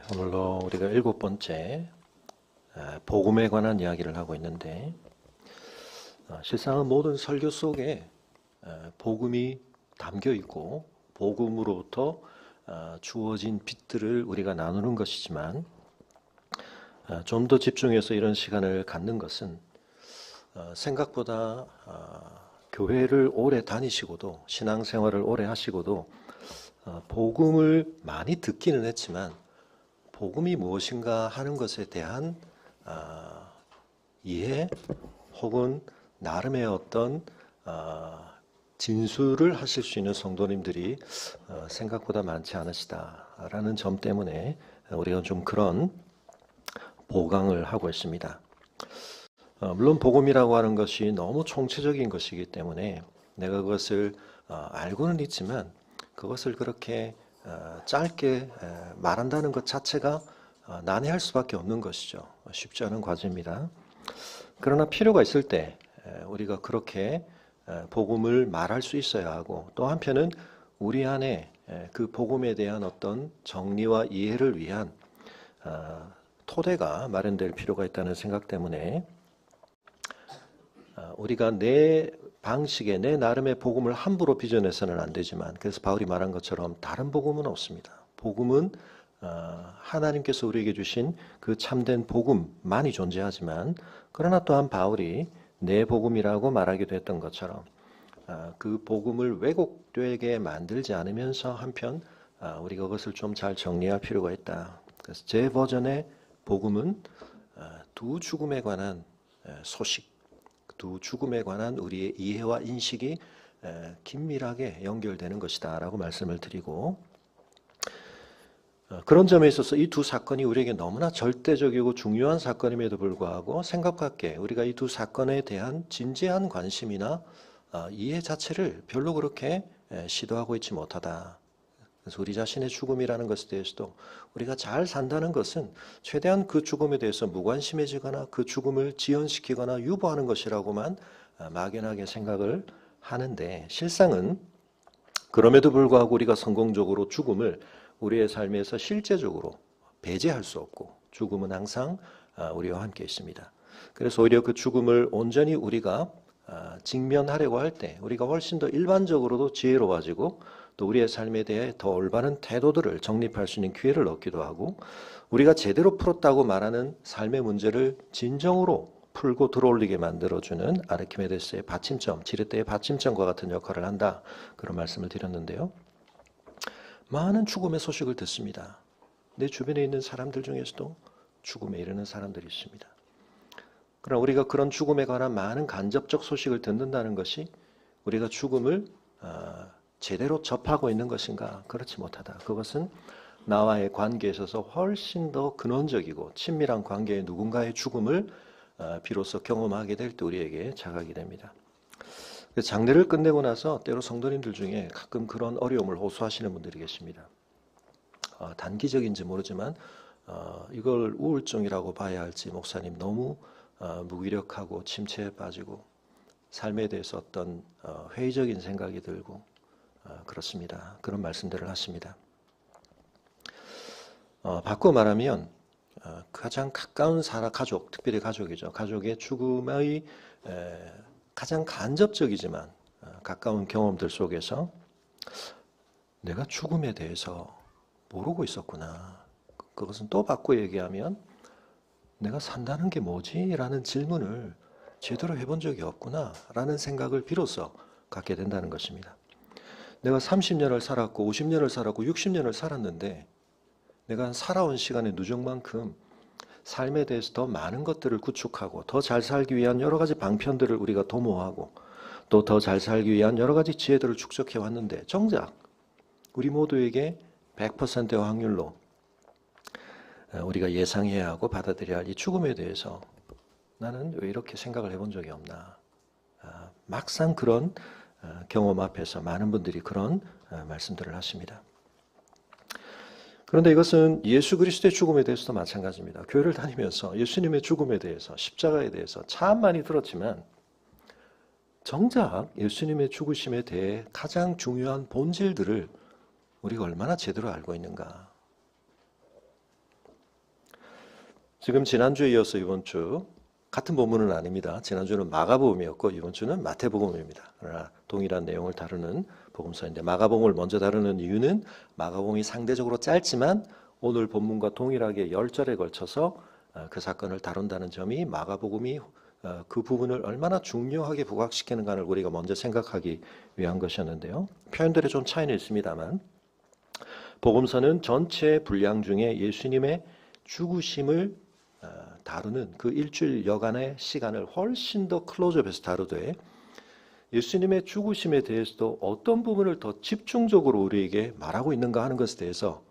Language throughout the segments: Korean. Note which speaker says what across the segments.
Speaker 1: 오늘로 우리가 7번째 복음에 관한 이야기를 하고 있는데, 실상은 모든 설교 속에 복음이 담겨 있고 복음으로부터 주어진 빛들을 우리가 나누는 것이지만, 좀 더 집중해서 이런 시간을 갖는 것은 생각보다 교회를 오래 다니시고도 신앙생활을 오래 하시고도 복음을 많이 듣기는 했지만 복음이 무엇인가 하는 것에 대한 이해 혹은 나름의 어떤 진술을 하실 수 있는 성도님들이 생각보다 많지 않으시다라는 점 때문에 우리가 좀 그런 보강을 하고 있습니다. 물론 복음이라고 하는 것이 너무 총체적인 것이기 때문에 내가 그것을 알고는 있지만 그것을 그렇게 짧게 말한다는 것 자체가 난해할 수밖에 없는 것이죠. 쉽지 않은 과제입니다. 그러나 필요가 있을 때 우리가 그렇게 복음을 말할 수 있어야 하고, 또 한편은 우리 안에 그 복음에 대한 어떤 정리와 이해를 위한 토대가 마련될 필요가 있다는 생각 때문에 우리가 내 방식의 내 나름의 복음을 함부로 빚어내서는 안 되지만, 그래서 바울이 말한 것처럼 다른 복음은 없습니다. 복음은 하나님께서 우리에게 주신 그 참된 복음만이 존재하지만, 그러나 또한 바울이 내 복음이라고 말하기도 했던 것처럼 그 복음을 왜곡되게 만들지 않으면서 한편 우리가 그것을 좀 잘 정리할 필요가 있다. 그래서 제 버전의 복음은 두 죽음에 관한 소식, 두 죽음에 관한 우리의 이해와 인식이 긴밀하게 연결되는 것이다 라고 말씀을 드리고, 그런 점에 있어서 이 두 사건이 우리에게 너무나 절대적이고 중요한 사건임에도 불구하고 생각밖에 우리가 이 두 사건에 대한 진지한 관심이나 이해 자체를 별로 그렇게 시도하고 있지 못하다. 그래서 우리 자신의 죽음이라는 것에 대해서도 우리가 잘 산다는 것은 최대한 그 죽음에 대해서 무관심해지거나 그 죽음을 지연시키거나 유보하는 것이라고만 막연하게 생각을 하는데, 실상은 그럼에도 불구하고 우리가 성공적으로 죽음을 우리의 삶에서 실제적으로 배제할 수 없고, 죽음은 항상 우리와 함께 있습니다. 그래서 오히려 그 죽음을 온전히 우리가 직면하려고 할 때 우리가 훨씬 더 일반적으로도 지혜로워지고, 또 우리의 삶에 대해 더 올바른 태도들을 정립할 수 있는 기회를 얻기도 하고, 우리가 제대로 풀었다고 말하는 삶의 문제를 진정으로 풀고 들어올리게 만들어주는 아르키메데스의 받침점, 지렛대의 받침점과 같은 역할을 한다, 그런 말씀을 드렸는데요. 많은 죽음의 소식을 듣습니다. 내 주변에 있는 사람들 중에서도 죽음에 이르는 사람들이 있습니다. 그러나 우리가 그런 죽음에 관한 많은 간접적 소식을 듣는다는 것이 우리가 죽음을 제대로 접하고 있는 것인가? 그렇지 못하다. 그것은 나와의 관계에 있어서 훨씬 더 근원적이고 친밀한 관계의 누군가의 죽음을 비로소 경험하게 될 때 우리에게 자각이 됩니다. 장례를 끝내고 나서 때로 성도님들 중에 가끔 그런 어려움을 호소하시는 분들이 계십니다. 단기적인지 모르지만 이걸 우울증이라고 봐야 할지, 목사님 너무 무기력하고 침체에 빠지고 삶에 대해서 어떤 회의적인 생각이 들고 그렇습니다. 그런 말씀들을 하십니다. 바꿔 말하면 가장 가까운 가족, 특별히 가족이죠. 가족의 죽음의 가장 간접적이지만 가까운 경험들 속에서 내가 죽음에 대해서 모르고 있었구나. 그것은 또 바꿔 얘기하면 내가 산다는 게 뭐지? 라는 질문을 제대로 해본 적이 없구나 라는 생각을 비로소 갖게 된다는 것입니다. 내가 30년을 살았고 50년을 살았고 60년을 살았는데 내가 살아온 시간의 누적만큼 삶에 대해서 더 많은 것들을 구축하고 더 잘 살기 위한 여러 가지 방편들을 우리가 도모하고 또 더 잘 살기 위한 여러 가지 지혜들을 축적해 왔는데, 정작 우리 모두에게 100%의 확률로 우리가 예상해야 하고 받아들여야 할 이 죽음에 대해서 나는 왜 이렇게 생각을 해본 적이 없나. 막상 그런 경험 앞에서 많은 분들이 그런 말씀들을 하십니다. 그런데 이것은 예수 그리스도의 죽음에 대해서도 마찬가지입니다. 교회를 다니면서 예수님의 죽음에 대해서, 십자가에 대해서 참 많이 들었지만 정작 예수님의 죽으심에 대해 가장 중요한 본질들을 우리가 얼마나 제대로 알고 있는가. 지금 지난주에 이어서 이번 주 같은 본문은 아닙니다. 지난주는 마가복음이었고 이번 주는 마태복음입니다. 그러나 동일한 내용을 다루는 복음서인데 마가복음을 먼저 다루는 이유는 마가복음이 상대적으로 짧지만 오늘 본문과 동일하게 10절에 걸쳐서 그 사건을 다룬다는 점이 마가복음이 그 부분을 얼마나 중요하게 부각시키는가를 우리가 먼저 생각하기 위한 것이었는데요. 표현들에 좀 차이는 있습니다만 복음서는 전체 분량 중에 예수님의 죽으심을 다루는 그 일주일 여간의 시간을 훨씬 더 클로즈업해서 다루되 예수님의 죽으심에 대해서도 어떤 부분을 더 집중적으로 우리에게 말하고 있는가 하는 것에 대해서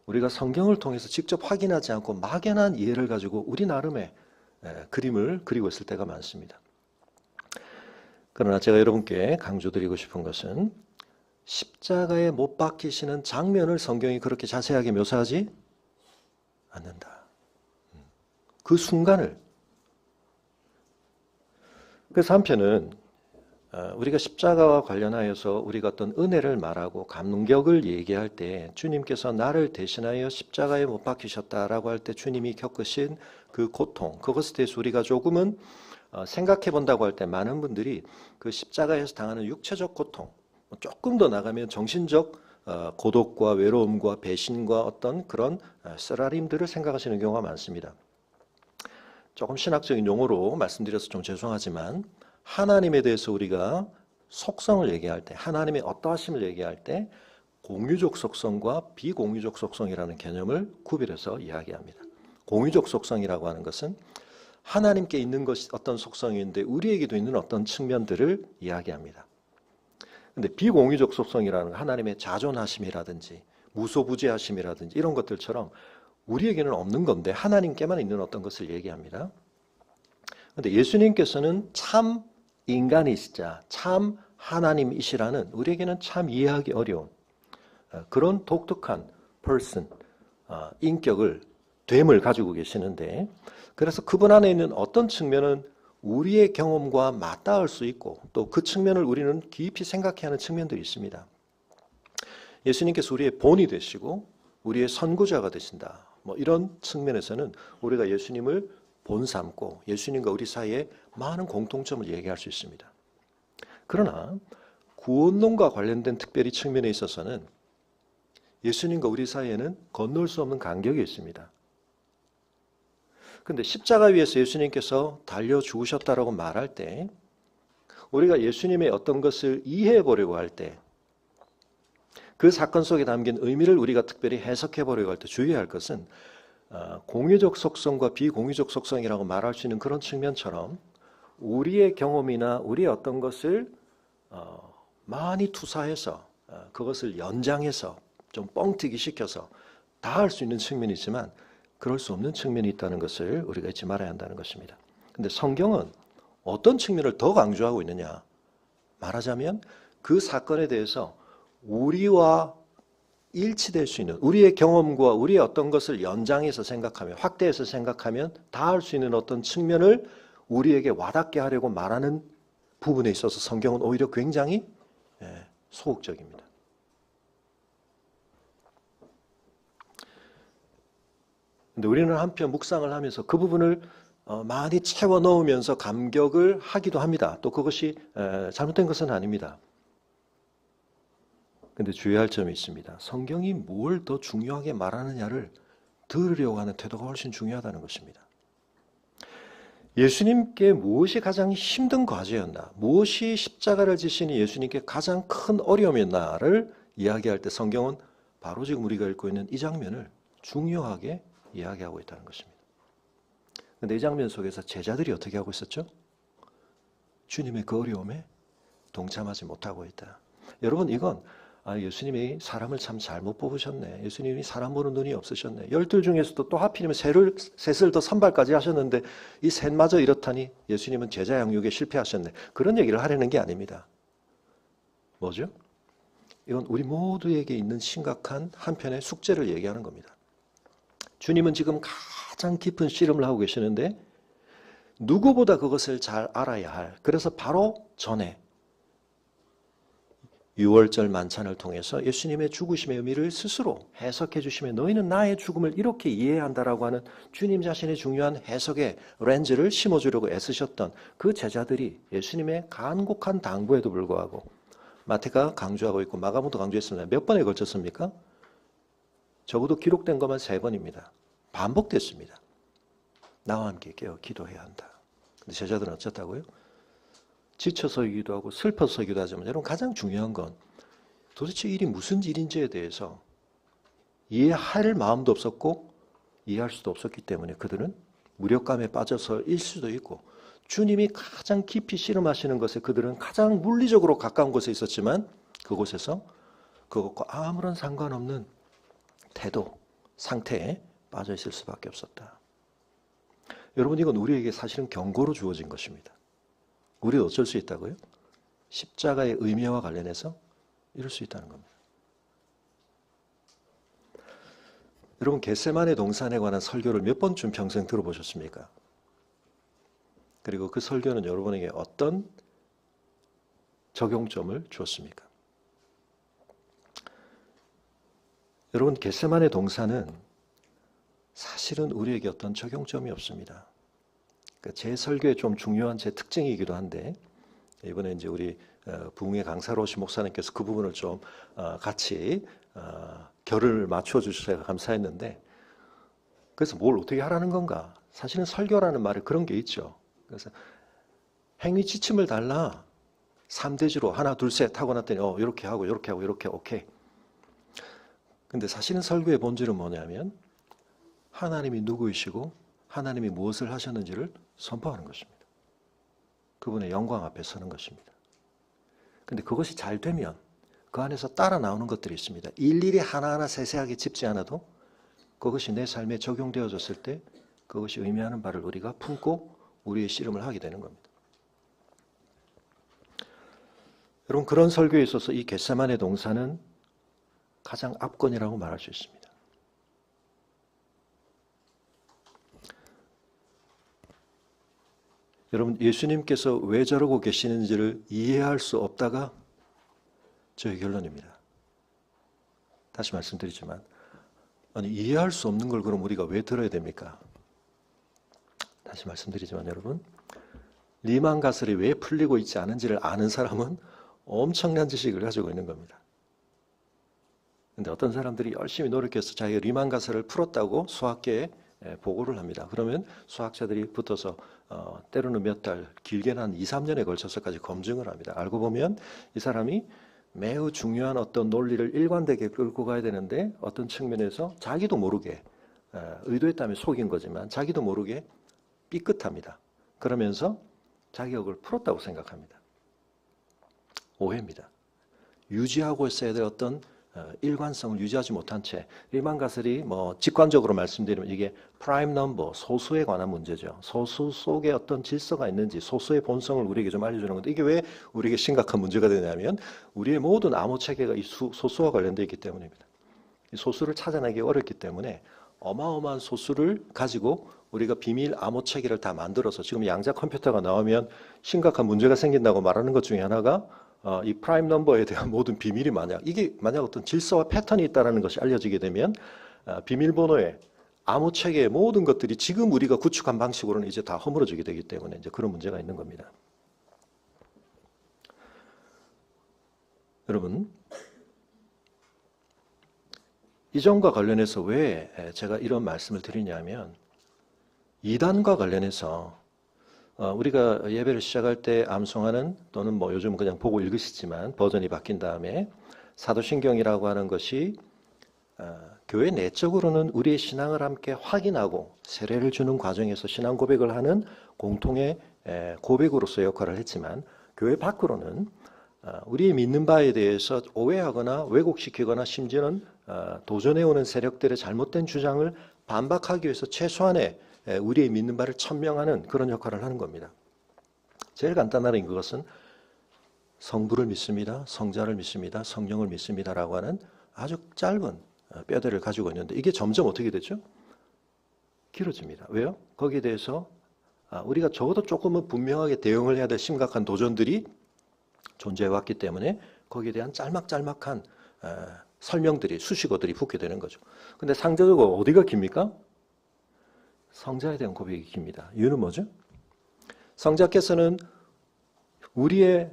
Speaker 1: 우리가 성경을 통해서 직접 확인하지 않고 막연한 이해를 가지고 우리 나름의 그림을 그리고 있을 때가 많습니다. 그러나 제가 여러분께 강조드리고 싶은 것은 십자가에 못 박히시는 장면을 성경이 그렇게 자세하게 묘사하지 않는다. 그 순간을. 그래서 한편은 우리가 십자가와 관련하여서 우리가 어떤 은혜를 말하고 감격을 얘기할 때 주님께서 나를 대신하여 십자가에 못 박히셨다라고 할 때 주님이 겪으신 그 고통, 그것에 대해서 우리가 조금은 생각해 본다고 할 때 많은 분들이 그 십자가에서 당하는 육체적 고통, 조금 더 나가면 정신적 고독과 외로움과 배신과 어떤 그런 쓰라림들을 생각하시는 경우가 많습니다. 조금 신학적인 용어로 말씀드려서 좀 죄송하지만 하나님에 대해서 우리가 속성을 얘기할 때 하나님의 어떠하심을 얘기할 때 공유적 속성과 비공유적 속성이라는 개념을 구별해서 이야기합니다. 공유적 속성이라고 하는 것은 하나님께 있는 것이 어떤 속성인데 우리에게도 있는 어떤 측면들을 이야기합니다. 근데 비공유적 속성이라는 건 하나님의 자존하심이라든지 무소부재하심이라든지 이런 것들처럼 우리에게는 없는 건데 하나님께만 있는 어떤 것을 얘기합니다. 그런데 예수님께서는 참 인간이시자 참 하나님이시라는 우리에게는 참 이해하기 어려운 그런 독특한 person, 인격을 됨을 가지고 계시는데 그래서 그분 안에 있는 어떤 측면은 우리의 경험과 맞닿을 수 있고 또 그 측면을 우리는 깊이 생각해야 하는 측면들이 있습니다. 예수님께서 우리의 본이 되시고 우리의 선구자가 되신다. 뭐 이런 측면에서는 우리가 예수님을 본 삼고 예수님과 우리 사이에 많은 공통점을 얘기할 수 있습니다. 그러나 구원론과 관련된 특별히 측면에 있어서는 예수님과 우리 사이에는 건널 수 없는 간격이 있습니다. 그런데 십자가 위에서 예수님께서 달려 죽으셨다라고 말할 때 우리가 예수님의 어떤 것을 이해해 보려고 할 때 그 사건 속에 담긴 의미를 우리가 특별히 해석해 보려고 할 때 주의해야 할 것은 공유적 속성과 비공유적 속성이라고 말할 수 있는 그런 측면처럼 우리의 경험이나 우리의 어떤 것을 많이 투사해서 그것을 연장해서 좀 뻥튀기 시켜서 다 할 수 있는 측면이 있지만 그럴 수 없는 측면이 있다는 것을 우리가 잊지 말아야 한다는 것입니다. 그런데 성경은 어떤 측면을 더 강조하고 있느냐 말하자면 그 사건에 대해서 우리와 일치될 수 있는 우리의 경험과 우리의 어떤 것을 연장해서 생각하면 확대해서 생각하면 다 할 수 있는 어떤 측면을 우리에게 와닿게 하려고 말하는 부분에 있어서 성경은 오히려 굉장히 소극적입니다. 근데 우리는 한편 묵상을 하면서 그 부분을 많이 채워 넣으면서 감격을 하기도 합니다. 또 그것이 잘못된 것은 아닙니다. 근데 주의할 점이 있습니다. 성경이 뭘 더 중요하게 말하느냐를 들으려고 하는 태도가 훨씬 중요하다는 것입니다. 예수님께 무엇이 가장 힘든 과제였나? 무엇이 십자가를 지시니 예수님께 가장 큰 어려움이었나를 이야기할 때 성경은 바로 지금 우리가 읽고 있는 이 장면을 중요하게 이야기하고 있다는 것입니다. 그런데 이 장면 속에서 제자들이 어떻게 하고 있었죠? 주님의 그 어려움에 동참하지 못하고 있다. 여러분 이건 예수님이 사람을 참 잘못 뽑으셨네. 예수님이 사람 보는 눈이 없으셨네. 12 중에서도 또 하필이면 셋을 더 선발까지 하셨는데 이 셋마저 이렇다니 예수님은 제자 양육에 실패하셨네. 그런 얘기를 하려는 게 아닙니다. 뭐죠? 이건 우리 모두에게 있는 심각한 한편의 숙제를 얘기하는 겁니다. 주님은 지금 가장 깊은 씨름을 하고 계시는데 누구보다 그것을 잘 알아야 할 그래서 바로 전에 유월절 만찬을 통해서 예수님의 죽으심의 의미를 스스로 해석해 주시며 너희는 나의 죽음을 이렇게 이해해야 한다라고 하는 주님 자신의 중요한 해석의 렌즈를 심어주려고 애쓰셨던 그 제자들이 예수님의 간곡한 당부에도 불구하고 마태가 강조하고 있고 마가복음도 강조했습니다. 몇 번에 걸쳤습니까? 적어도 기록된 것만 3번입니다. 반복됐습니다. 나와 함께 깨어 기도해야 한다. 근데 제자들은 어쩌다고요? 지쳐서이기도 하고 슬퍼서이기도 하지만 여러분 가장 중요한 건 도대체 일이 무슨 일인지에 대해서 이해할 마음도 없었고 이해할 수도 없었기 때문에 그들은 무력감에 빠져서일 수도 있고 주님이 가장 깊이 씨름하시는 것에 그들은 가장 물리적으로 가까운 곳에 있었지만 그곳에서 그것과 아무런 상관없는 태도, 상태에 빠져 있을 수밖에 없었다. 여러분 이건 우리에게 사실은 경고로 주어진 것입니다. 우리도 어쩔 수 있다고요? 십자가의 의미와 관련해서 이럴 수 있다는 겁니다. 여러분 겟세마네 동산에 관한 설교를 몇 번쯤 평생 들어보셨습니까? 그리고 그 설교는 여러분에게 어떤 적용점을 주었습니까? 여러분 겟세마네 동산은 사실은 우리에게 어떤 적용점이 없습니다. 제 설교의 좀 중요한 제 특징이기도 한데 이번에 이제 우리 부흥회 강사로 오신 목사님께서 그 부분을 좀 같이 결을 맞춰 주셔서 감사했는데 그래서 뭘 어떻게 하라는 건가? 사실은 설교라는 말에 그런 게 있죠. 그래서 행위 지침을 달라 3대지로 하나 둘 셋 하고 났더니 이렇게 하고 이렇게 하고 이렇게 오케이. 근데 사실은 설교의 본질은 뭐냐면 하나님이 누구이시고 하나님이 무엇을 하셨는지를 선포하는 것입니다. 그분의 영광 앞에 서는 것입니다. 근데 그것이 잘 되면 그 안에서 따라 나오는 것들이 있습니다. 일일이 하나하나 세세하게 짚지 않아도 그것이 내 삶에 적용되어졌을 때 그것이 의미하는 바를 우리가 품고 우리의 씨름을 하게 되는 겁니다. 여러분 그런 설교에 있어서 이 겟세마네 동산은 가장 압권이라고 말할 수 있습니다. 여러분 예수님께서 왜 저러고 계시는지를 이해할 수 없다가 저의 결론입니다. 다시 말씀드리지만 아니 이해할 수 없는 걸 그럼 우리가 왜 들어야 됩니까? 다시 말씀드리지만 여러분 리만 가설이 왜 풀리고 있지 않은지를 아는 사람은 엄청난 지식을 가지고 있는 겁니다. 근데 어떤 사람들이 열심히 노력해서 자기가 리만 가설을 풀었다고 수학계에 보고를 합니다. 그러면 수학자들이 붙어서 때로는 몇 달, 길게는 한 2, 3년에 걸쳐서까지 검증을 합니다. 알고 보면 이 사람이 매우 중요한 어떤 논리를 일관되게 끌고 가야 되는데 어떤 측면에서 자기도 모르게 의도했다면 속인 거지만 자기도 모르게 삐끗합니다. 그러면서 자격을 풀었다고 생각합니다. 오해입니다. 유지하고 있어야 될 어떤 일관성을 유지하지 못한 채 리만 가설이 직관적으로 말씀드리면 이게 프라임 넘버 소수에 관한 문제죠. 소수 속에 어떤 질서가 있는지 소수의 본성을 우리에게 좀 알려주는 건데 이게 왜 우리에게 심각한 문제가 되냐면 우리의 모든 암호 체계가 이 소수와 관련되어 있기 때문입니다. 이 소수를 찾아내기 어렵기 때문에 어마어마한 소수를 가지고 우리가 비밀 암호 체계를 다 만들어서 지금 양자 컴퓨터가 나오면 심각한 문제가 생긴다고 말하는 것 중에 하나가 이 프라임 넘버에 대한 모든 비밀이 이게 만약 어떤 질서와 패턴이 있다는 것이 알려지게 되면 비밀번호의 암호 체계의 모든 것들이 지금 우리가 구축한 방식으로는 이제 다 허물어지게 되기 때문에 이제 그런 문제가 있는 겁니다. 여러분, 이 점과 관련해서 왜 제가 이런 말씀을 드리냐면 이단과 관련해서 우리가 예배를 시작할 때 암송하는 또는 요즘 그냥 보고 읽으시지만 버전이 바뀐 다음에 사도신경이라고 하는 것이 교회 내적으로는 우리의 신앙을 함께 확인하고 세례를 주는 과정에서 신앙 고백을 하는 공통의 고백으로서 역할을 했지만 교회 밖으로는 우리의 믿는 바에 대해서 오해하거나 왜곡시키거나 심지어는 도전해오는 세력들의 잘못된 주장을 반박하기 위해서 최소한의 우리의 믿는 바를 천명하는 그런 역할을 하는 겁니다. 제일 간단한 그것은 성부를 믿습니다. 성자를 믿습니다. 성령을 믿습니다라고 하는 아주 짧은 뼈대를 가지고 있는데 이게 점점 어떻게 되죠? 길어집니다. 왜요? 거기에 대해서 우리가 적어도 조금은 분명하게 대응을 해야 될 심각한 도전들이 존재해왔기 때문에 거기에 대한 짤막짤막한 설명들이, 수식어들이 붙게 되는 거죠. 근데 상대적으로 어디가 깁니까? 성자에 대한 고백이 깁니다. 이유는 뭐죠? 성자께서는 우리의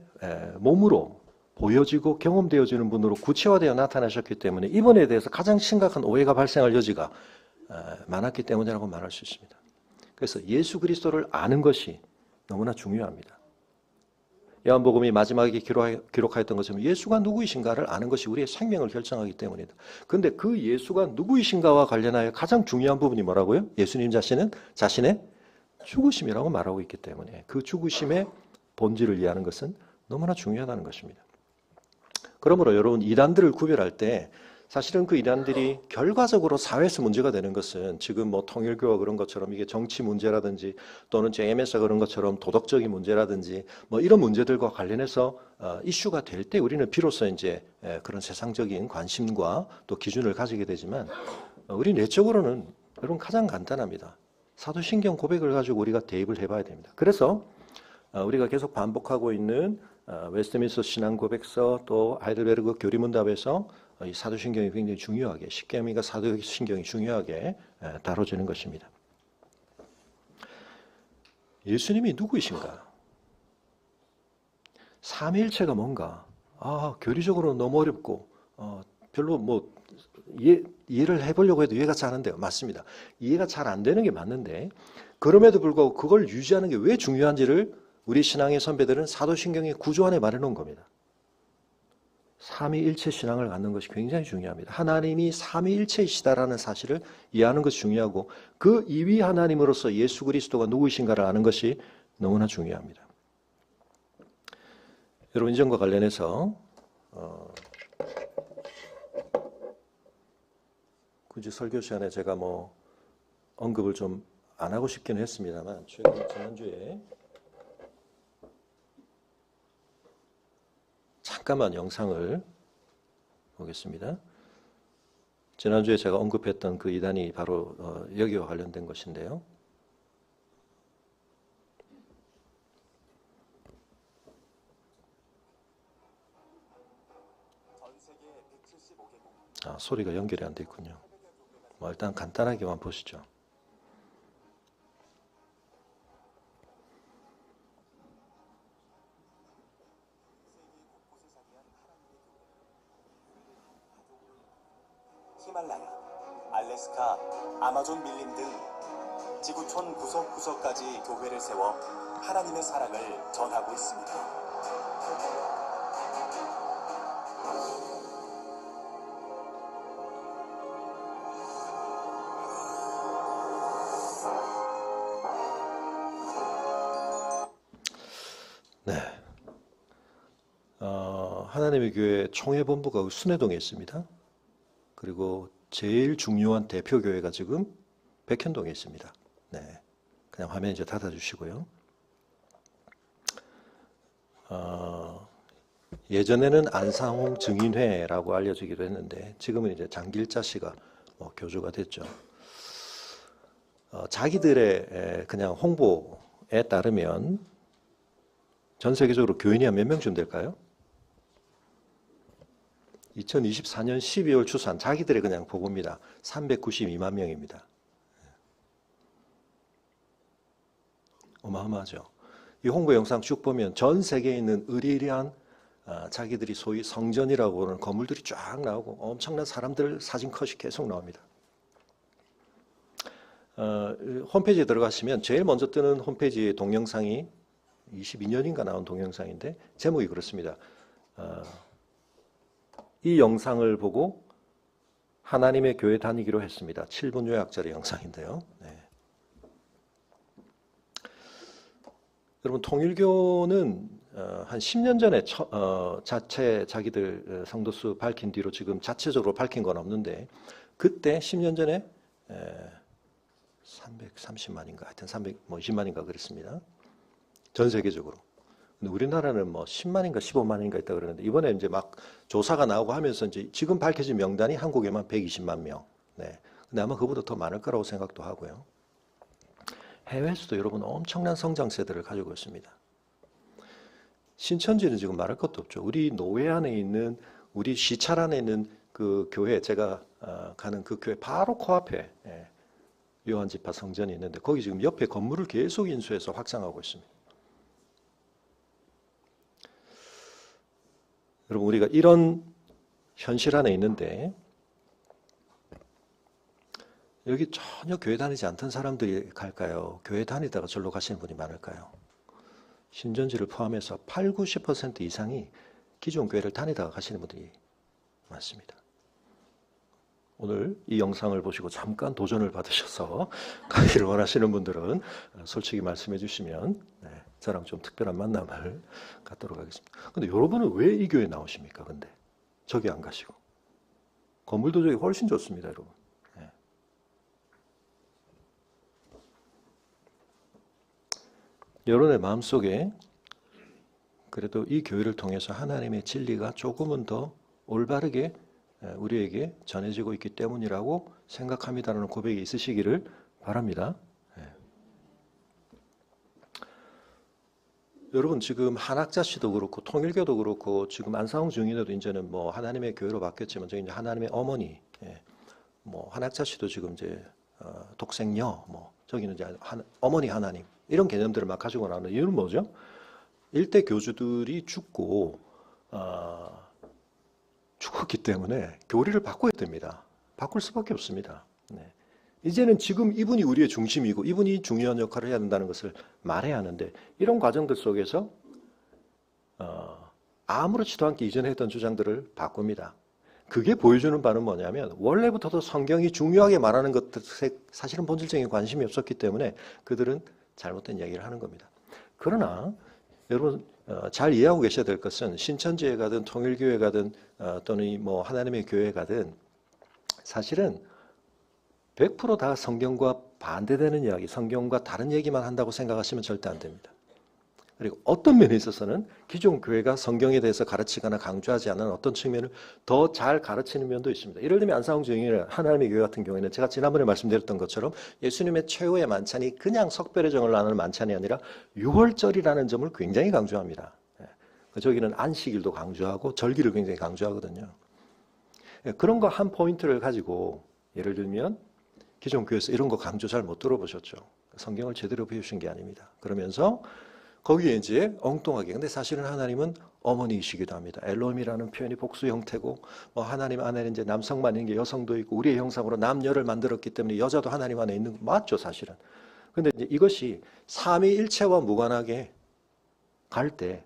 Speaker 1: 몸으로 보여지고 경험되어지는 분으로 구체화되어 나타나셨기 때문에 이번에 대해서 가장 심각한 오해가 발생할 여지가 많았기 때문이라고 말할 수 있습니다. 그래서 예수 그리스도를 아는 것이 너무나 중요합니다. 요한복음이 마지막에 기록하였던 것처럼 예수가 누구이신가를 아는 것이 우리의 생명을 결정하기 때문이다. 그런데 그 예수가 누구이신가와 관련하여 가장 중요한 부분이 뭐라고요? 예수님 자신의 죽으심이라고 말하고 있기 때문에 그 죽으심의 본질을 이해하는 것은 너무나 중요하다는 것입니다. 그러므로 여러분, 이단들을 구별할 때 사실은 그 이단들이 결과적으로 사회에서 문제가 되는 것은 지금 뭐 통일교와 그런 것처럼 이게 정치 문제라든지 또는 JMS가 그런 것처럼 도덕적인 문제라든지 뭐 이런 문제들과 관련해서 이슈가 될 때 우리는 비로소 이제 그런 세상적인 관심과 또 기준을 가지게 되지만 우리 내적으로는 여러분 가장 간단합니다. 사도신경 고백을 가지고 우리가 대입을 해봐야 됩니다. 그래서 우리가 계속 반복하고 있는 웨스트민스터 신앙고백서 또 하이델베르그 교리문답에서 이 사도신경이 굉장히 중요하게, 십계명과 사도신경이 중요하게 다뤄지는 것입니다. 예수님이 누구이신가? 삼위일체가 뭔가? 교리적으로 너무 어렵고 별로 뭐 이해를 해보려고 해도 이해가 잘 안 돼요. 맞습니다. 이해가 잘 안 되는 게 맞는데 그럼에도 불구하고 그걸 유지하는 게 왜 중요한지를 우리 신앙의 선배들은 사도신경의 구조 안에 말해놓은 겁니다. 삼위일체 신앙을 갖는 것이 굉장히 중요합니다. 하나님이 삼위일체이시다라는 사실을 이해하는 것이 중요하고 그 이위 하나님으로서 예수 그리스도가 누구이신가를 아는 것이 너무나 중요합니다. 여러분, 이전과 관련해서 굳이 설교 시간에 제가 뭐 언급을 좀 안 하고 싶기는 했습니다만 지난주에 잠깐만 영상을 보겠습니다. 지난주에 제가 언급했던 그 이단이 바로 여기와 관련된 것인데요. 소리가 연결이 안 돼 있군요. 일단 간단하게만 보시죠.
Speaker 2: 히말라야, 알래스카, 아마존 밀림 등 지구촌 구석구석까지 교회를 세워 하나님의 사랑을 전하고 있습니다.
Speaker 1: 네. 하나님의 교회 총회본부가 순회동에 있습니다. 그리고 제일 중요한 대표 교회가 지금 백현동에 있습니다. 네. 그냥 화면 이제 닫아주시고요. 예전에는 안상홍 증인회라고 알려지기도 했는데 지금은 이제 장길자 씨가 교주가 됐죠. 자기들의 그냥 홍보에 따르면 전 세계적으로 교인이 한 몇 명쯤 될까요? 2024년 12월 추산 자기들의 그냥 보고입니다. 392만 명입니다. 어마어마하죠. 이 홍보 영상 쭉 보면 전 세계에 있는 으리으리한 자기들이 소위 성전이라고 하는 건물들이 쫙 나오고 엄청난 사람들 사진 컷이 계속 나옵니다. 홈페이지에 들어가시면 제일 먼저 뜨는 홈페이지 동영상이 22년인가 나온 동영상인데 제목이 그렇습니다. 이 영상을 보고 하나님의 교회 다니기로 했습니다. 7분 요약짜리 영상인데요. 네. 여러분, 통일교는 한 10년 전에 자체 자기들 성도수 밝힌 뒤로 지금 자체적으로 밝힌 건 없는데 그때 10년 전에 330만인가 하여튼 320만인가 그랬습니다. 전 세계적으로. 근데 우리나라는 뭐 10만인가 15만인가 있다 그러는데 이번에 이제 막 조사가 나오고 하면서 이제 지금 밝혀진 명단이 한국에만 120만 명. 네. 근데 아마 그보다 더 많을 거라고 생각도 하고요. 해외에서도 여러분 엄청난 성장세들을 가지고 있습니다. 신천지는 지금 말할 것도 없죠. 우리 노회 안에 있는 우리 시찰 안에 있는 그 교회 제가 가는 그 교회 바로 코앞에 요한지파 성전이 있는데 거기 지금 옆에 건물을 계속 인수해서 확장하고 있습니다. 여러분 우리가 이런 현실 안에 있는데 여기 전혀 교회 다니지 않던 사람들이 갈까요? 교회 다니다가 절로 가시는 분이 많을까요? 신천지를 포함해서 8, 90% 이상이 기존 교회를 다니다가 가시는 분들이 많습니다. 오늘 이 영상을 보시고 잠깐 도전을 받으셔서 가기를 원하시는 분들은 솔직히 말씀해 주시면 저랑 좀 특별한 만남을 갖도록 하겠습니다. 근데 여러분은 왜 이 교회 나오십니까? 근데 저기 안 가시고. 건물도 저기 훨씬 좋습니다, 여러분. 여러분의 마음속에 그래도 이 교회를 통해서 하나님의 진리가 조금은 더 올바르게 우리에게 전해지고 있기 때문이라고 생각합니다라는 고백이 있으시기를 바랍니다. 여러분 지금 한학자씨도 그렇고 통일교도 그렇고 지금 안상홍 중인회도 이제는 뭐 하나님의 교회로 바뀌었지만 저희 이제 하나님의 어머니, 뭐 한학자씨도 지금 이제 독생녀, 뭐 저기는 이제 어머니 하나님 이런 개념들을 막 가지고 나오는 이유는 뭐죠? 일대 교주들이 죽고 죽었기 때문에 교리를 바꿔야 됩니다. 바꿀 수밖에 없습니다. 이제는 지금 이분이 우리의 중심이고 이분이 중요한 역할을 해야 된다는 것을 말해야 하는데 이런 과정들 속에서 아무렇지도 않게 이전에 했던 주장들을 바꿉니다. 그게 보여주는 바는 뭐냐면 원래부터도 성경이 중요하게 말하는 것들에 사실은 본질적인 관심이 없었기 때문에 그들은 잘못된 이야기를 하는 겁니다. 그러나 여러분 잘 이해하고 계셔야 될 것은 신천지에 가든 통일교회 가든 또는 뭐 하나님의 교회 가든 사실은 100% 다 성경과 반대되는 이야기, 성경과 다른 얘기만 한다고 생각하시면 절대 안 됩니다. 그리고 어떤 면에 있어서는 기존 교회가 성경에 대해서 가르치거나 강조하지 않은 어떤 측면을 더 잘 가르치는 면도 있습니다. 예를 들면 안상홍 증인의 하나님의 교회 같은 경우에는 제가 지난번에 말씀드렸던 것처럼 예수님의 최후의 만찬이 그냥 석별의 정을 나누는 만찬이 아니라 유월절이라는 점을 굉장히 강조합니다. 저기는 안식일도 강조하고 절기를 굉장히 강조하거든요. 그런 거 한 포인트를 가지고 예를 들면 기존 교회에서 이런 거 강조 잘 못 들어보셨죠. 성경을 제대로 배우신 게 아닙니다. 그러면서 거기에 이제 엉뚱하게 근데 사실은 하나님은 어머니이시기도 합니다. 엘롬이라는 표현이 복수 형태고 뭐 하나님 안에는 이제 남성만 있는 게 여성도 있고 우리의 형상으로 남녀를 만들었기 때문에 여자도 하나님 안에 있는 거 맞죠, 사실은. 근데 이제 이것이 삼위일체와 무관하게 갈 때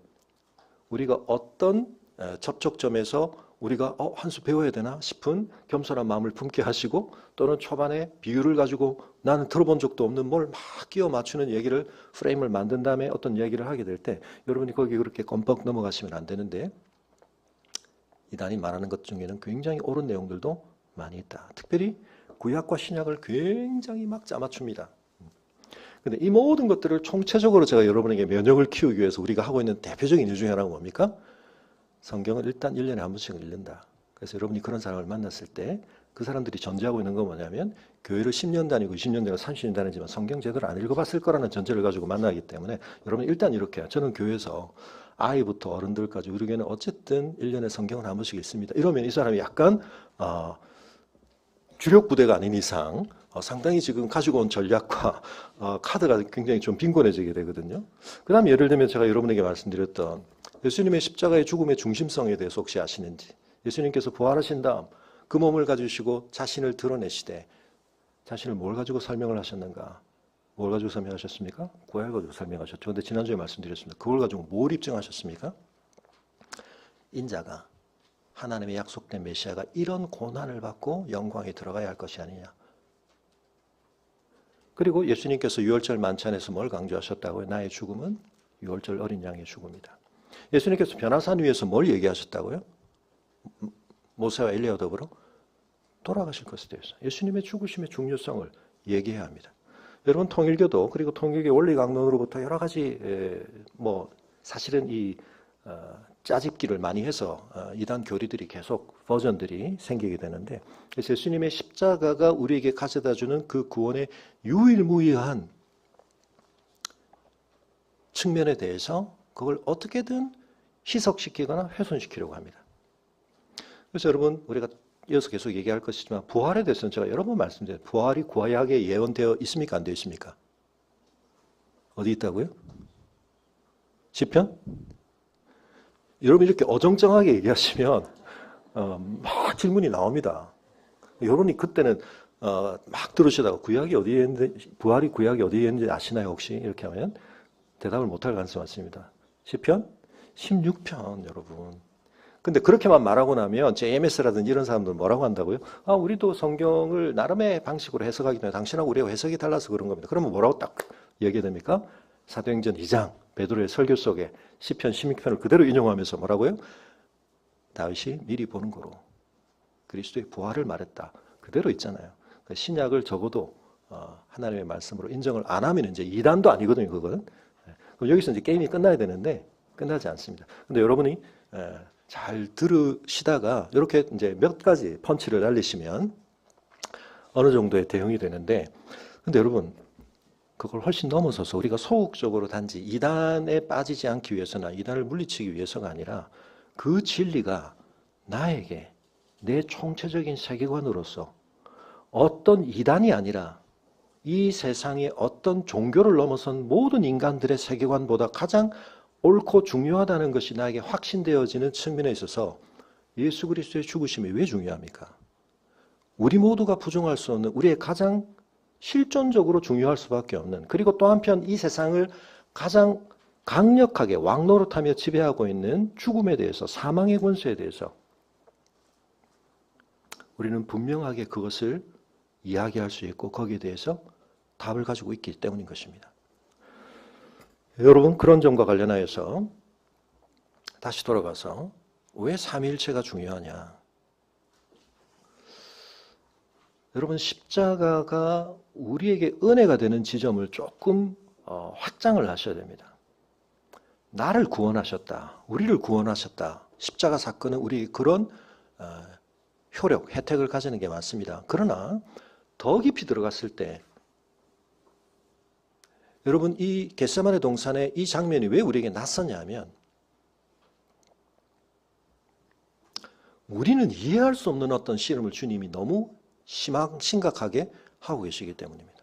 Speaker 1: 우리가 어떤 접촉점에서 우리가 한 수 배워야 되나 싶은 겸손한 마음을 품게 하시고 또는 초반에 비유를 가지고 나는 들어본 적도 없는 뭘 막 끼워 맞추는 얘기를 프레임을 만든 다음에 어떤 얘기를 하게 될 때 여러분이 거기 그렇게 껌뻑 넘어가시면 안 되는데 이단이 말하는 것 중에는 굉장히 옳은 내용들도 많이 있다. 특별히 구약과 신약을 굉장히 막 짜맞춥니다. 근데 이 모든 것들을 총체적으로 제가 여러분에게 면역을 키우기 위해서 우리가 하고 있는 대표적인 일 중에 하나가 뭡니까? 성경을 일단 1년에 한 번씩은 읽는다. 그래서 여러분이 그런 사람을 만났을 때 그 사람들이 전제하고 있는 건 뭐냐면 교회를 10년 다니고 20년 다니고 30년 다니지만 성경 제대로 안 읽어봤을 거라는 전제를 가지고 만나기 때문에 여러분 일단 이렇게 해요. 저는 교회에서 아이부터 어른들까지 우리 교회는 어쨌든 1년에 성경을 한 번씩 읽습니다. 이러면 이 사람이 약간 주력 부대가 아닌 이상 상당히 지금 가지고 온 전략과 카드가 굉장히 좀 빈곤해지게 되거든요. 그 다음 예를 들면 제가 여러분에게 말씀드렸던 예수님의 십자가의 죽음의 중심성에 대해서 혹시 아시는지 예수님께서 부활하신 다음 그 몸을 가지시고 자신을 드러내시되 자신을 뭘 가지고 설명을 하셨는가? 뭘 가지고 설명하셨습니까? 구약을 가지고 설명하셨죠. 그런데 지난주에 말씀드렸습니다. 그걸 가지고 뭘 입증하셨습니까? 인자가 하나님의 약속된 메시아가 이런 고난을 받고 영광에 들어가야 할 것이 아니냐. 그리고 예수님께서 유월절 만찬에서 뭘 강조하셨다고요? 나의 죽음은 유월절 어린 양의 죽음이다. 예수님께서 변화산 위에서 뭘 얘기하셨다고요? 모세와 엘리야와 더불어 돌아가실 것에 대해서 예수님의 죽으심의 중요성을 얘기해야 합니다. 여러분 통일교도 그리고 통일교 원리 강론으로부터 여러 가지 뭐 사실은 이 짜집기를 많이 해서 이단 교리들이 계속 버전들이 생기게 되는데 그래서 예수님의 십자가가 우리에게 가져다주는 그 구원의 유일무이한 측면에 대해서 그걸 어떻게든 희석시키거나 훼손시키려고 합니다. 그래서 여러분 우리가 이어서 계속 얘기할 것이지만 부활에 대해서는 제가 여러 번 말씀드려요. 부활이 구약에 예언되어 있습니까? 안 되어 있습니까? 어디 있다고요? 시편? 여러분 이렇게 어정쩡하게 얘기하시면 막 질문이 나옵니다. 여러분이 그때는 막 들으시다가 구약이 어디에 있는데 부활이 구약이 어디에 있는지 아시나요 혹시? 이렇게 하면 대답을 못할 가능성이 많습니다. 시편 16편 여러분. 근데 그렇게만 말하고 나면 JMS라든지 이런 사람들 뭐라고 한다고요? 우리도 성경을 나름의 방식으로 해석하기 때문에 당신하고 우리가 해석이 달라서 그런 겁니다. 그러면 뭐라고 딱 얘기해야 됩니까? 사도행전 2장 베드로의 설교 속에 시편 16편을 그대로 인용하면서 뭐라고요? 다윗이 미리 보는 거로 그리스도의 부활을 말했다. 그대로 있잖아요. 신약을 적어도 하나님의 말씀으로 인정을 안 하면 이제 이단도 아니거든요, 그거는. 그럼 여기서 이제 게임이 끝나야 되는데 끝나지 않습니다. 근데 여러분이 잘 들으시다가 이렇게 이제 몇 가지 펀치를 날리시면 어느 정도의 대응이 되는데, 근데 여러분 그걸 훨씬 넘어서서 우리가 소극적으로 단지 이단에 빠지지 않기 위해서나 이단을 물리치기 위해서가 아니라 그 진리가 나에게 내 총체적인 세계관으로서 어떤 이단이 아니라 이 세상의 어떤 종교를 넘어선 모든 인간들의 세계관보다 가장 옳고 중요하다는 것이 나에게 확신되어지는 측면에 있어서 예수 그리스도의 죽으심이 왜 중요합니까? 우리 모두가 부정할 수 없는 우리의 가장 실존적으로 중요할 수밖에 없는, 그리고 또 한편 이 세상을 가장 강력하게 왕노릇하며 지배하고 있는 죽음에 대해서, 사망의 권세에 대해서 우리는 분명하게 그것을 이야기할 수 있고 거기에 대해서 답을 가지고 있기 때문인 것입니다. 여러분 그런 점과 관련하여서 다시 돌아가서 왜 삼위일체가 중요하냐. 여러분 십자가가 우리에게 은혜가 되는 지점을 조금 확장을 하셔야 됩니다. 나를 구원하셨다. 우리를 구원하셨다. 십자가 사건은 우리 그런 효력, 혜택을 가지는 게 맞습니다. 그러나 더 깊이 들어갔을 때 여러분 이 겟세마네 동산의 이 장면이 왜 우리에게 낯서냐 하면 우리는 이해할 수 없는 어떤 씨름을 주님이 너무 심각하게 하고 계시기 때문입니다.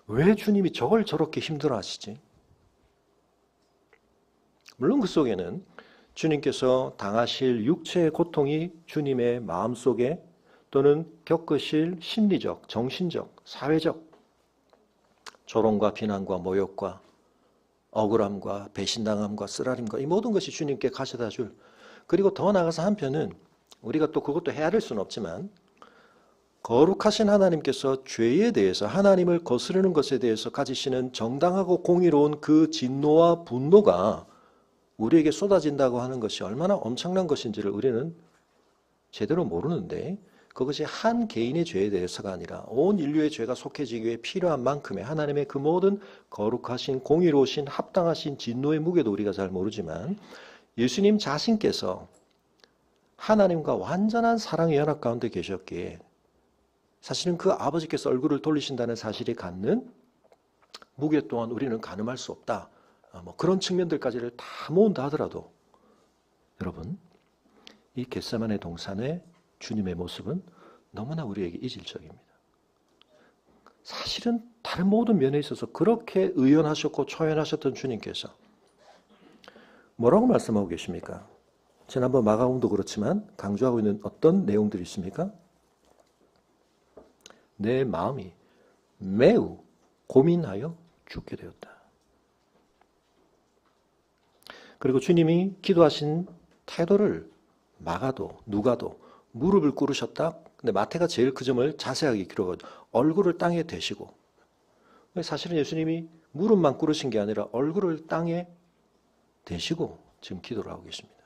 Speaker 1: 왜 주님이 저걸 저렇게 힘들어 하시지? 물론 그 속에는 주님께서 당하실 육체의 고통이 주님의 마음속에 또는 겪으실 심리적, 정신적, 사회적 조롱과 비난과 모욕과 억울함과 배신당함과 쓰라림과 이 모든 것이 주님께 가져다 줄, 그리고 더 나아가서 한편은 우리가 또 그것도 헤아릴 수는 없지만 거룩하신 하나님께서 죄에 대해서 하나님을 거스르는 것에 대해서 가지시는 정당하고 공의로운 그 진노와 분노가 우리에게 쏟아진다고 하는 것이 얼마나 엄청난 것인지를 우리는 제대로 모르는데, 그것이 한 개인의 죄에 대해서가 아니라 온 인류의 죄가 속해지기 위해 필요한 만큼의 하나님의 그 모든 거룩하신 공의로우신 합당하신 진노의 무게도 우리가 잘 모르지만 예수님 자신께서 하나님과 완전한 사랑의 연합 가운데 계셨기에 사실은 그 아버지께서 얼굴을 돌리신다는 사실이 갖는 무게 또한 우리는 가늠할 수 없다. 그런 측면들까지를 다 모은다 하더라도 여러분 이 겟세마네 동산의 주님의 모습은 너무나 우리에게 이질적입니다. 사실은 다른 모든 면에 있어서 그렇게 의연하셨고 초연하셨던 주님께서 뭐라고 말씀하고 계십니까? 지난번 마가복음도 그렇지만 강조하고 있는 어떤 내용들이 있습니까? 내 마음이 매우 고민하여 죽게 되었다. 그리고 주님이 기도하신 태도를 마가도 누가도 무릎을 꿇으셨다. 근데 마태가 제일 그 점을 자세하게 기록하고 얼굴을 땅에 대시고, 사실은 예수님이 무릎만 꿇으신 게 아니라 얼굴을 땅에 대시고 지금 기도를 하고 계십니다.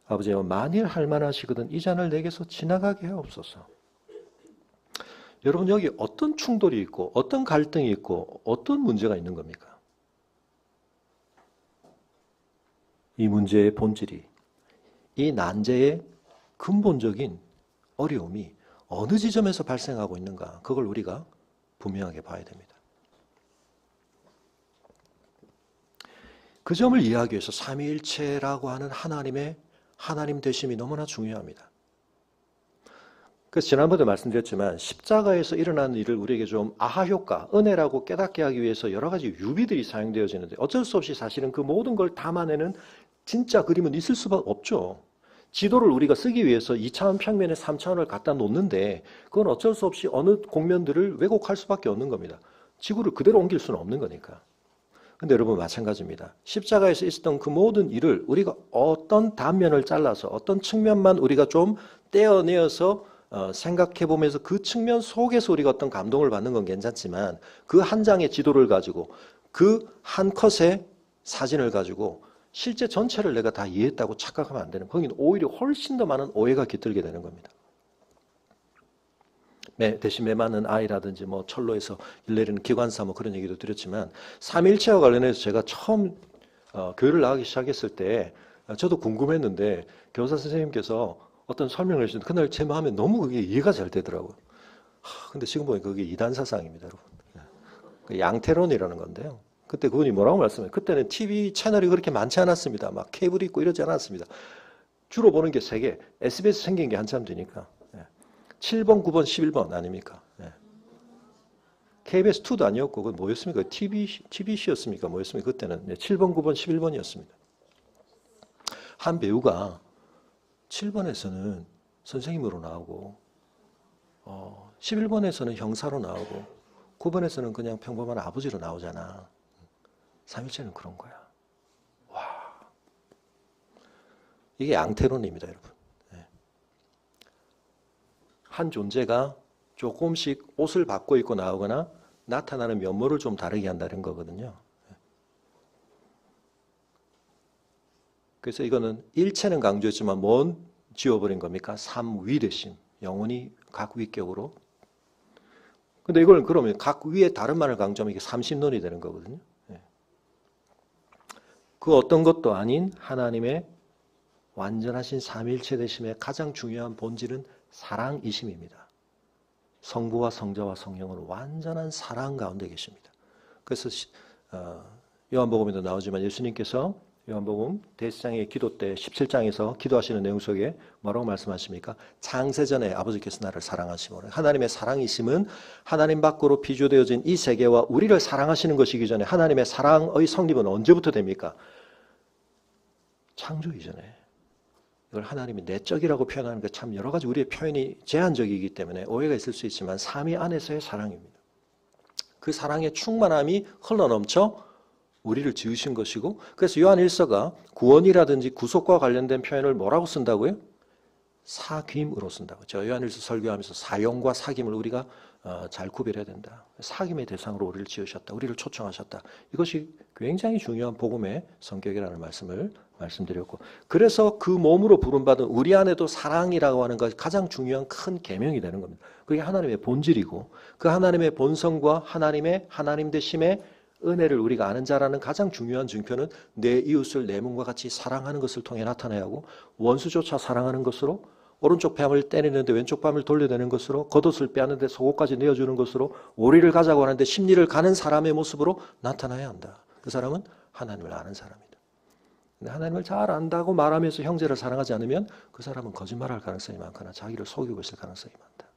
Speaker 1: 아버지여 만일 할 만하시거든 이 잔을 내게서 지나가게 하옵소서. 여러분 여기 어떤 충돌이 있고 어떤 갈등이 있고 어떤 문제가 있는 겁니까? 이 문제의 본질이, 이 난제의 근본적인 어려움이 어느 지점에서 발생하고 있는가, 그걸 우리가 분명하게 봐야 됩니다. 그 점을 이해하기 위해서 삼위일체라고 하는 하나님 되심이 너무나 중요합니다. 그래서 지난번에 말씀드렸지만 십자가에서 일어나는 일을 우리에게 좀 아하 효과, 은혜라고 깨닫게 하기 위해서 여러 가지 유비들이 사용되어지는데 어쩔 수 없이 사실은 그 모든 걸 담아내는 진짜 그림은 있을 수밖에 없죠. 지도를 우리가 쓰기 위해서 2차원 평면에 3차원을 갖다 놓는데 그건 어쩔 수 없이 어느 공면들을 왜곡할 수밖에 없는 겁니다. 지구를 그대로 옮길 수는 없는 거니까. 근데 여러분 마찬가지입니다. 십자가에서 있었던 그 모든 일을 우리가 어떤 단면을 잘라서 어떤 측면만 우리가 좀 떼어내어서 생각해 보면서 그 측면 속에서 우리가 어떤 감동을 받는 건 괜찮지만 그 한 장의 지도를 가지고 그 한 컷의 사진을 가지고 실제 전체를 내가 다 이해했다고 착각하면 안 되는, 거기는 오히려 훨씬 더 많은 오해가 깃들게 되는 겁니다. 대신 매 많은 아이라든지 뭐 철로에서 일 내리는 기관사 뭐 그런 얘기도 드렸지만 삼일체와 관련해서 제가 처음 교회를 나가기 시작했을 때 저도 궁금했는데 교사 선생님께서 어떤 설명을 해주셨는데 그날 제 마음에 너무 그게 이해가 잘 되더라고요. 근데 지금 보니까 그게 이단사상입니다, 여러분. 그 양태론이라는 건데요. 그때 그분이 뭐라고 말씀해요? 그때는 TV 채널이 그렇게 많지 않았습니다. 막 케이블이 있고 이러지 않았습니다. 주로 보는 게 3개. SBS 생긴 게 한참 되니까. 7번, 9번, 11번 아닙니까? KBS2도 아니었고 그건 뭐였습니까? TBC였습니까? 뭐였습니까? 그때는 7번, 9번, 11번이었습니다. 한 배우가 7번에서는 선생님으로 나오고 11번에서는 형사로 나오고 9번에서는 그냥 평범한 아버지로 나오잖아. 삼일체는 그런 거야. 와, 이게 양태론입니다, 여러분. 한 존재가 조금씩 옷을 바꿔 입고 나오거나 나타나는 면모를 좀 다르게 한다는 거거든요. 그래서 이거는 일체는 강조했지만 뭔 지워버린 겁니까? 삼위대심, 영원히 각 위격으로. 근데 이걸 그러면 각 위에 다른 말을 강조하면 이게 삼신론이 되는 거거든요. 그 어떤 것도 아닌 하나님의 완전하신 삼위일체 되심의 가장 중요한 본질은 사랑이심입니다. 성부와 성자와 성령은 완전한 사랑 가운데 계십니다. 그래서 요한복음에도 나오지만 예수님께서 요한복음 대제사장의 기도 때 17장에서 기도하시는 내용 속에 뭐라고 말씀하십니까? 창세전에 아버지께서 나를 사랑하시므로. 하나님의 사랑이심은 하나님 밖으로 비조되어진 이 세계와 우리를 사랑하시는 것이기 전에 하나님의 사랑의 성립은 언제부터 됩니까? 창조 이전에. 이걸 하나님이 내적이라고 표현하는 게 참 여러 가지 우리의 표현이 제한적이기 때문에 오해가 있을 수 있지만 삼위 안에서의 사랑입니다. 그 사랑의 충만함이 흘러넘쳐 우리를 지으신 것이고, 그래서 요한 1서가 구원이라든지 구속과 관련된 표현을 뭐라고 쓴다고요? 사귐으로 쓴다고. 저 요한 1서 설교하면서 사용과 사귐을 우리가 잘 구별해야 된다. 사귐의 대상으로 우리를 지으셨다. 우리를 초청하셨다. 이것이 굉장히 중요한 복음의 성격이라는 말씀을 말씀드렸고, 그래서 그 몸으로 부름받은 우리 안에도 사랑이라고 하는 것이 가장 중요한 큰 계명이 되는 겁니다. 그게 하나님의 본질이고 그 하나님의 본성과 하나님의 하나님 되심의 은혜를 우리가 아는 자라는 가장 중요한 증표는 내 이웃을 내 몸과 같이 사랑하는 것을 통해 나타나야 하고, 원수조차 사랑하는 것으로, 오른쪽 뺨을 때리는데 왼쪽 뺨을 돌려내는 것으로, 겉옷을 빼앗는데 속옷까지 내어주는 것으로, 오리를 가자고 하는데 십리를 가는 사람의 모습으로 나타나야 한다. 그 사람은 하나님을 아는 사람이다. 근데 하나님을 잘 안다고 말하면서 형제를 사랑하지 않으면 그 사람은 거짓말할 가능성이 많거나 자기를 속이고 있을 가능성이 많다.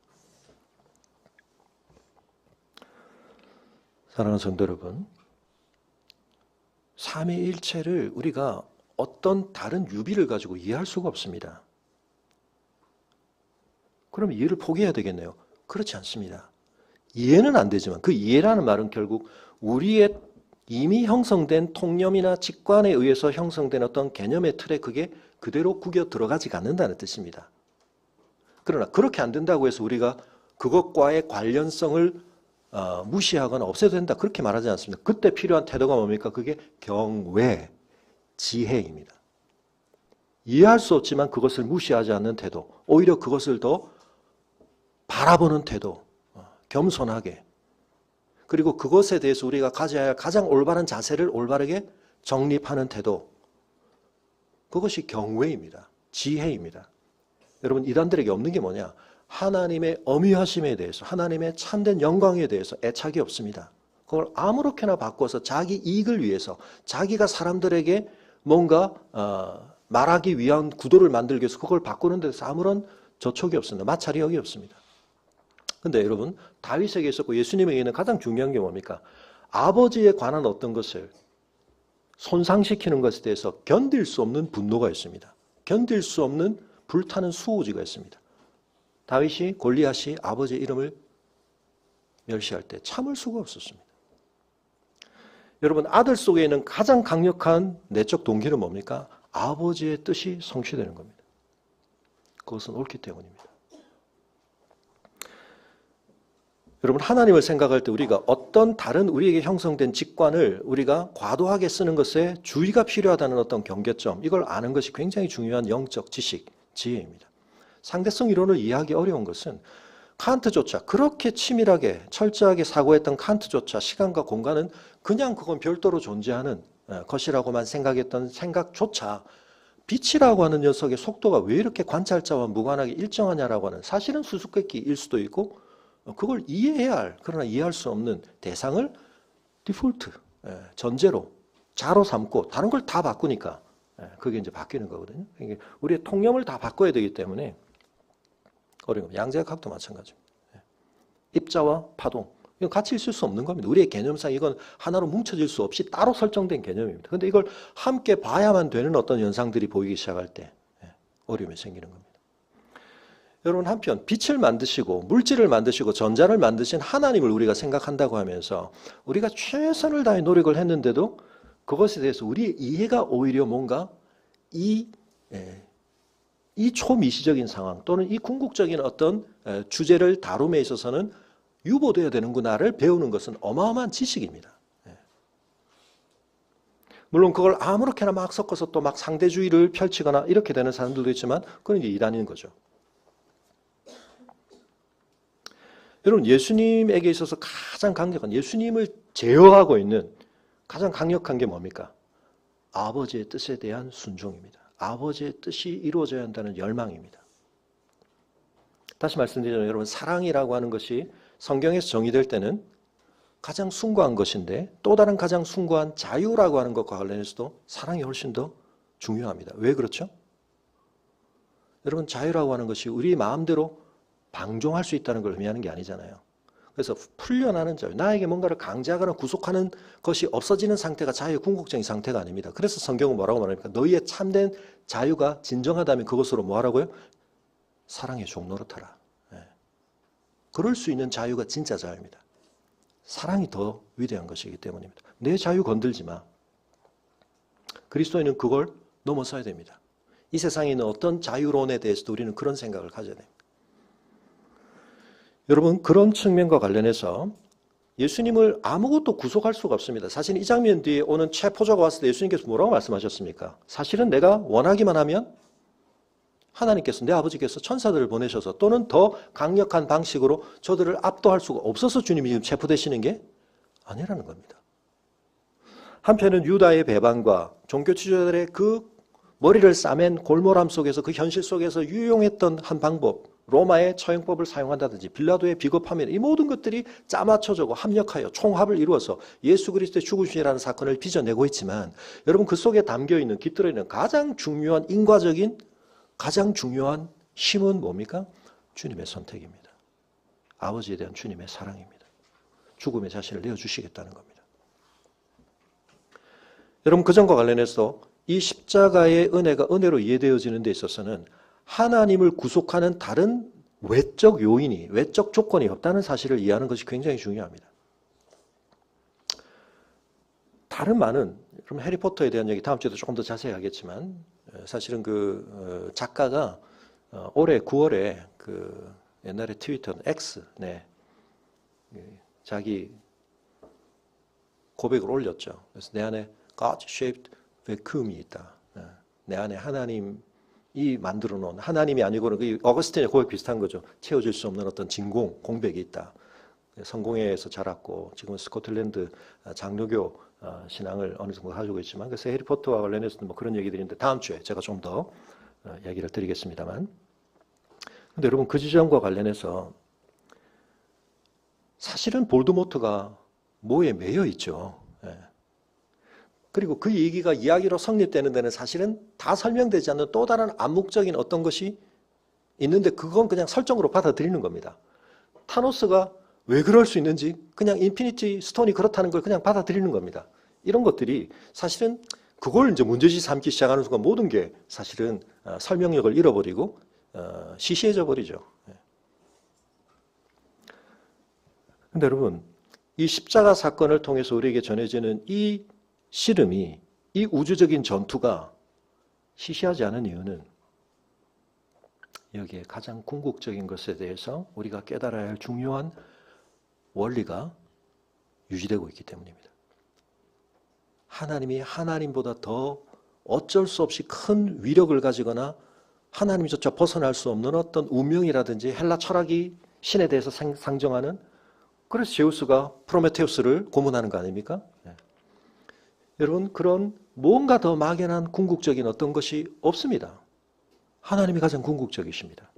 Speaker 1: 사랑하는 성도 여러분, 삼위일체를 우리가 어떤 다른 유비를 가지고 이해할 수가 없습니다. 그럼 이해를 포기해야 되겠네요. 그렇지 않습니다. 이해는 안 되지만 그 이해라는 말은 결국 우리의 이미 형성된 통념이나 직관에 의해서 형성된 어떤 개념의 틀에 그게 그대로 구겨 들어가지가 않는다는 뜻입니다. 그러나 그렇게 안 된다고 해서 우리가 그것과의 관련성을 무시하거나 없애도 된다 그렇게 말하지 않습니다. 그때 필요한 태도가 뭡니까? 그게 경외, 지혜입니다. 이해할 수 없지만 그것을 무시하지 않는 태도, 오히려 그것을 더 바라보는 태도, 겸손하게, 그리고 그것에 대해서 우리가 가져야 할 가장 올바른 자세를 올바르게 정립하는 태도, 그것이 경외입니다. 지혜입니다. 여러분, 이단들에게 없는 게 뭐냐? 하나님의 어미하심에 대해서, 하나님의 참된 영광에 대해서 애착이 없습니다. 그걸 아무렇게나 바꿔서 자기 이익을 위해서 자기가 사람들에게 뭔가 말하기 위한 구도를 만들기 위해서 그걸 바꾸는 데서 아무런 저촉이 없습니다. 마찰이 없습니다. 근데 여러분, 다윗에게 있었고 예수님에게는 가장 중요한 게 뭡니까? 아버지에 관한 어떤 것을 손상시키는 것에 대해서 견딜 수 없는 분노가 있습니다. 견딜 수 없는 불타는 수호지가 있습니다. 다윗이 골리앗이 아버지의 이름을 멸시할 때 참을 수가 없었습니다. 여러분, 아들 속에 있는 가장 강력한 내적 동기는 뭡니까? 아버지의 뜻이 성취되는 겁니다. 그것은 옳기 때문입니다. 여러분, 하나님을 생각할 때 우리가 어떤 다른 우리에게 형성된 직관을 우리가 과도하게 쓰는 것에 주의가 필요하다는 어떤 경계점, 이걸 아는 것이 굉장히 중요한 영적 지식, 지혜입니다. 상대성 이론을 이해하기 어려운 것은 칸트조차 그렇게 치밀하게 철저하게 사고했던 칸트조차 시간과 공간은 그냥 그건 별도로 존재하는 것이라고만 생각했던 생각조차 빛이라고 하는 녀석의 속도가 왜 이렇게 관찰자와 무관하게 일정하냐라고 하는 사실은 수수께끼일 수도 있고 그걸 이해해야 할, 그러나 이해할 수 없는 대상을 디폴트, 전제로, 자로 삼고 다른 걸 다 바꾸니까 그게 이제 바뀌는 거거든요. 우리의 통념을 다 바꿔야 되기 때문에 어려운 겁니다. 양자역학도 마찬가지입니다. 입자와 파동, 이건 같이 있을 수 없는 겁니다. 우리의 개념상 이건 하나로 뭉쳐질 수 없이 따로 설정된 개념입니다. 그런데 이걸 함께 봐야만 되는 어떤 현상들이 보이기 시작할 때 어려움이 생기는 겁니다. 여러분, 한편 빛을 만드시고 물질을 만드시고 전자를 만드신 하나님을 우리가 생각한다고 하면서 우리가 최선을 다해 노력을 했는데도 그것에 대해서 우리의 이해가 오히려 뭔가 이 초미시적인 상황 또는 이 궁극적인 어떤 주제를 다룸에 있어서는 유보되어야 되는구나를 배우는 것은 어마어마한 지식입니다. 물론 그걸 아무렇게나 막 섞어서 또 막 상대주의를 펼치거나 이렇게 되는 사람들도 있지만 그건 이제 이단인 거죠. 여러분, 예수님에게 있어서 가장 강력한, 예수님을 제어하고 있는 가장 강력한 게 뭡니까? 아버지의 뜻에 대한 순종입니다. 아버지의 뜻이 이루어져야 한다는 열망입니다. 다시 말씀드리자면 여러분, 사랑이라고 하는 것이 성경에서 정의될 때는 가장 숭고한 것인데 또 다른 가장 숭고한 자유라고 하는 것과 관련해서도 사랑이 훨씬 더 중요합니다. 왜 그렇죠? 여러분, 자유라고 하는 것이 우리 마음대로 방종할 수 있다는 걸 의미하는 게 아니잖아요. 그래서 풀려나는 자유, 나에게 뭔가를 강제하거나 구속하는 것이 없어지는 상태가 자유의 궁극적인 상태가 아닙니다. 그래서 성경은 뭐라고 말합니까? 너희의 참된 자유가 진정하다면 그것으로 뭐하라고요? 사랑의 종노릇하라. 그럴 수 있는 자유가 진짜 자유입니다. 사랑이 더 위대한 것이기 때문입니다. 내 자유 건들지 마. 그리스도인은 그걸 넘어서야 됩니다. 이 세상에 있는 어떤 자유론에 대해서도 우리는 그런 생각을 가져야 됩니다. 여러분, 그런 측면과 관련해서 예수님을 아무것도 구속할 수가 없습니다. 사실 이 장면 뒤에 오는 체포자가 왔을 때 예수님께서 뭐라고 말씀하셨습니까? 사실은 내가 원하기만 하면 하나님께서, 내 아버지께서 천사들을 보내셔서 또는 더 강력한 방식으로 저들을 압도할 수가 없어서 주님이 지금 체포되시는 게 아니라는 겁니다. 한편은 유다의 배반과 종교 지도자들의 그 머리를 싸맨 골몰함 속에서 그 현실 속에서 유용했던 한 방법, 로마의 처형법을 사용한다든지 빌라도의 비겁함이나 이 모든 것들이 짜맞춰져고 합력하여 총합을 이루어서 예수 그리스도의 죽으심이라는 사건을 빚어내고 있지만 여러분, 그 속에 담겨있는, 깃들어 있는 가장 중요한 인과적인 가장 중요한 힘은 뭡니까? 주님의 선택입니다. 아버지에 대한 주님의 사랑입니다. 죽음의 자신을 내어주시겠다는 겁니다. 여러분, 그 점과 관련해서 이 십자가의 은혜가 은혜로 이해되어지는 데 있어서는 하나님을 구속하는 다른 외적 요인이, 외적 조건이 없다는 사실을 이해하는 것이 굉장히 중요합니다. 다른 많은, 그럼 해리포터에 대한 얘기 다음 주에도 조금 더 자세히 하겠지만 사실은 그 작가가 올해 9월에 그 옛날에 트위터 X, 자기 고백을 올렸죠. 그래서 내 안에 God-shaped vacuum이 있다. 내 안에 하나님이 만들어 놓은, 하나님이 아니고는 그 어거스틴의 고백 비슷한 거죠. 채워질 수 없는 어떤 진공, 공백이 있다. 성공회에서 자랐고 지금은 스코틀랜드 장로교 신앙을 어느 정도 가지고 있지만, 그래서 해리포터와 관련해서도 뭐 그런 얘기들인데 다음 주에 제가 좀 더 얘기를 드리겠습니다만, 근데 여러분, 그 지점과 관련해서 사실은 볼드모트가 뭐에 매여 있죠. 예. 그리고 그 얘기가 이야기로 성립되는 데는 사실은 다 설명되지 않는 또 다른 암묵적인 어떤 것이 있는데 그건 그냥 설정으로 받아들이는 겁니다. 타노스가 왜 그럴 수 있는지 그냥 인피니티 스톤이 그렇다는 걸 그냥 받아들이는 겁니다. 이런 것들이 사실은 그걸 이제 문제지 삼기 시작하는 순간 모든 게 사실은 설명력을 잃어버리고 시시해져 버리죠. 근데 여러분, 이 십자가 사건을 통해서 우리에게 전해지는 이 씨름이, 이 우주적인 전투가 시시하지 않은 이유는 여기에 가장 궁극적인 것에 대해서 우리가 깨달아야 할 중요한 원리가 유지되고 있기 때문입니다. 하나님이 하나님보다 더 어쩔 수 없이 큰 위력을 가지거나 하나님조차 벗어날 수 없는 어떤 운명이라든지 헬라 철학이 신에 대해서 상정하는, 그래서 제우스가 프로메테우스를 고문하는 거 아닙니까? 네. 여러분, 그런 뭔가 더 막연한 궁극적인 어떤 것이 없습니다. 하나님이 가장 궁극적이십니다.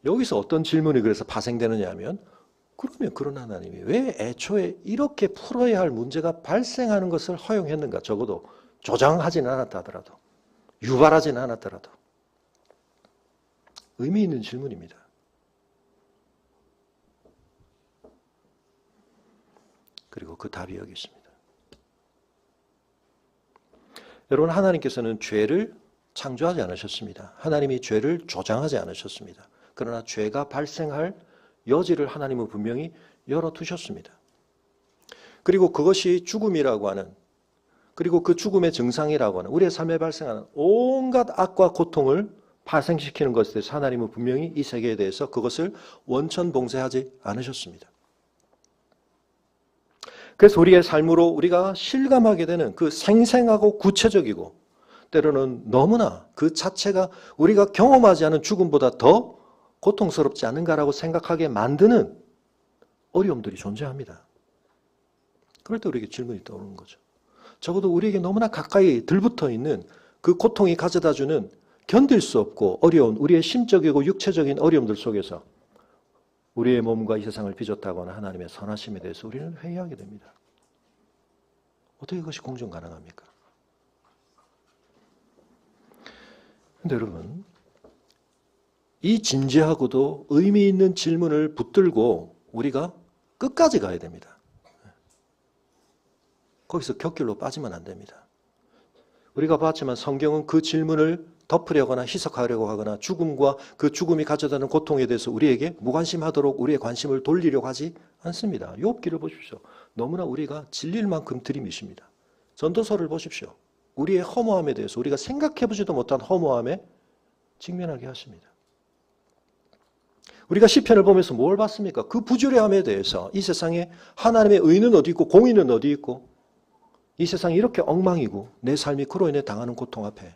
Speaker 1: 여기서 어떤 질문이 그래서 파생되느냐 하면, 그러면 그런 하나님이 왜 애초에 이렇게 풀어야 할 문제가 발생하는 것을 허용했는가? 적어도 조장하지는 않았다 하더라도, 유발하지는 않았더라도. 의미 있는 질문입니다. 그리고 그 답이 여기 있습니다. 여러분, 하나님께서는 죄를 창조하지 않으셨습니다. 하나님이 죄를 조장하지 않으셨습니다. 그러나 죄가 발생할 여지를 하나님은 분명히 열어두셨습니다. 그리고 그것이 죽음이라고 하는, 그리고 그 죽음의 증상이라고 하는, 우리의 삶에 발생하는 온갖 악과 고통을 발생시키는 것에 대해서 하나님은 분명히 이 세계에 대해서 그것을 원천봉쇄하지 않으셨습니다. 그래서 우리의 삶으로 우리가 실감하게 되는 그 생생하고 구체적이고 때로는 너무나 그 자체가 우리가 경험하지 않은 죽음보다 더 고통스럽지 않은가라고 생각하게 만드는 어려움들이 존재합니다. 그럴 때 우리에게 질문이 떠오르는 거죠. 적어도 우리에게 너무나 가까이 들붙어 있는 그 고통이 가져다주는 견딜 수 없고 어려운 우리의 심적이고 육체적인 어려움들 속에서 우리의 몸과 이 세상을 빚었다고 하는 하나님의 선하심에 대해서 우리는 회의하게 됩니다. 어떻게 그것이 공존 가능합니까? 그런데 여러분, 이 진지하고도 의미 있는 질문을 붙들고 우리가 끝까지 가야 됩니다. 거기서 곁길로 빠지면 안 됩니다. 우리가 봤지만 성경은 그 질문을 덮으려거나 희석하려고 하거나 죽음과 그 죽음이 가져다는 고통에 대해서 우리에게 무관심하도록 우리의 관심을 돌리려고 하지 않습니다. 욥기를 보십시오. 너무나 우리가 질릴 만큼 들이미십니다. 전도서를 보십시오. 우리의 허무함에 대해서 우리가 생각해보지도 못한 허무함에 직면하게 하십니다. 우리가 시편을 보면서 뭘 봤습니까? 그 부조리함에 대해서 이 세상에 하나님의 의는 어디 있고 공의는 어디 있고 이 세상이 이렇게 엉망이고 내 삶이 그로 인해 당하는 고통 앞에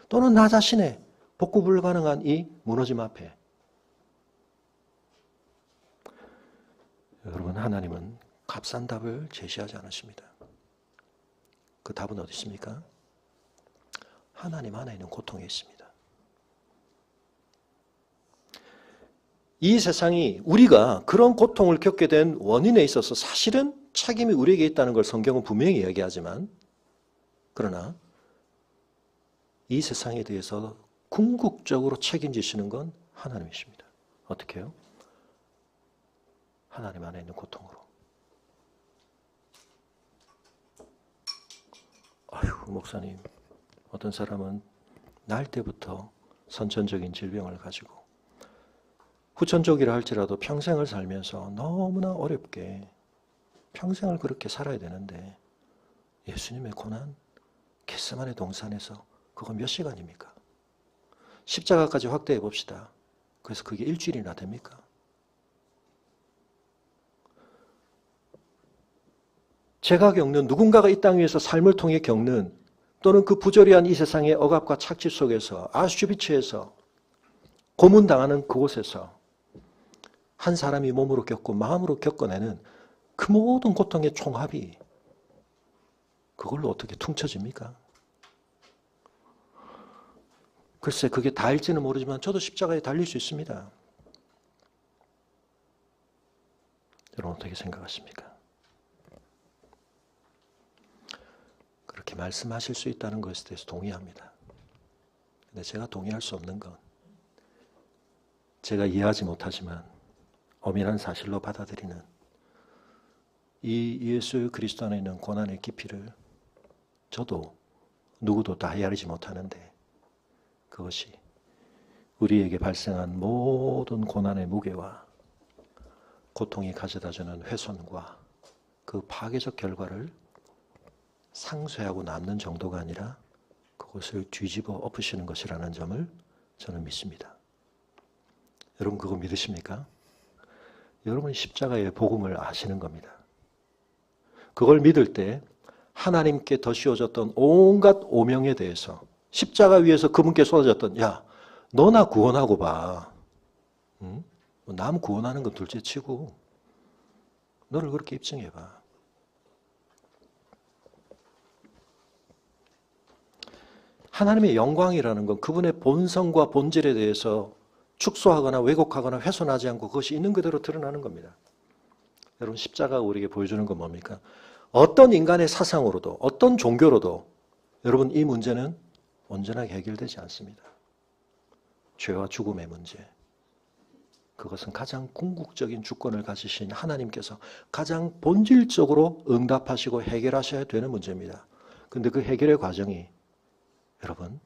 Speaker 1: 또는 나 자신의 복구 불가능한 이 무너짐 앞에 여러분, 하나님은 값싼 답을 제시하지 않으십니다. 그 답은 어디 있습니까? 하나님 안에 있는 고통에 있습니다. 이 세상이 우리가 그런 고통을 겪게 된 원인에 있어서 사실은 책임이 우리에게 있다는 걸 성경은 분명히 이야기하지만, 그러나 이 세상에 대해서 궁극적으로 책임지시는 건 하나님이십니다. 어떻게 해요? 하나님 안에 있는 고통으로. 아유, 목사님, 어떤 사람은 날 때부터 선천적인 질병을 가지고 후천적이라 할지라도 평생을 살면서 너무나 어렵게 평생을 그렇게 살아야 되는데 예수님의 고난, 겟세마네 동산에서 그거 몇 시간입니까? 십자가까지 확대해 봅시다. 그래서 그게 일주일이나 됩니까? 제가 겪는, 누군가가 이 땅 위에서 삶을 통해 겪는, 또는 그 부조리한 이 세상의 억압과 착취 속에서 아슈비츠에서 고문당하는 그곳에서 한 사람이 몸으로 겪고 마음으로 겪어내는 그 모든 고통의 총합이 그걸로 어떻게 퉁쳐집니까? 글쎄, 그게 다일지는 모르지만 저도 십자가에 달릴 수 있습니다. 여러분 어떻게 생각하십니까? 그렇게 말씀하실 수 있다는 것에 대해서 동의합니다. 근데 제가 동의할 수 없는 건 제가 이해하지 못하지만 엄연한 사실로 받아들이는 이 예수 그리스도 안에 있는 고난의 깊이를 저도 누구도 다 헤아리지 못하는데 그것이 우리에게 발생한 모든 고난의 무게와 고통이 가져다주는 훼손과 그 파괴적 결과를 상쇄하고 남는 정도가 아니라 그것을 뒤집어 엎으시는 것이라는 점을 저는 믿습니다. 여러분 그거 믿으십니까? 여러분이 십자가의 복음을 아시는 겁니다. 그걸 믿을 때 하나님께 더 씌워졌던 온갖 오명에 대해서 십자가 위에서 그분께 쏟아졌던 야, 너나 구원하고 봐. 응? 남 구원하는 건 둘째치고 너를 그렇게 입증해봐. 하나님의 영광이라는 건 그분의 본성과 본질에 대해서 축소하거나 왜곡하거나 훼손하지 않고 그것이 있는 그대로 드러나는 겁니다. 여러분 십자가가 우리에게 보여주는 건 뭡니까? 어떤 인간의 사상으로도 어떤 종교로도 여러분 이 문제는 온전하게 해결되지 않습니다. 죄와 죽음의 문제. 그것은 가장 궁극적인 주권을 가지신 하나님께서 가장 본질적으로 응답하시고 해결하셔야 되는 문제입니다. 그런데 그 해결의 과정이 여러분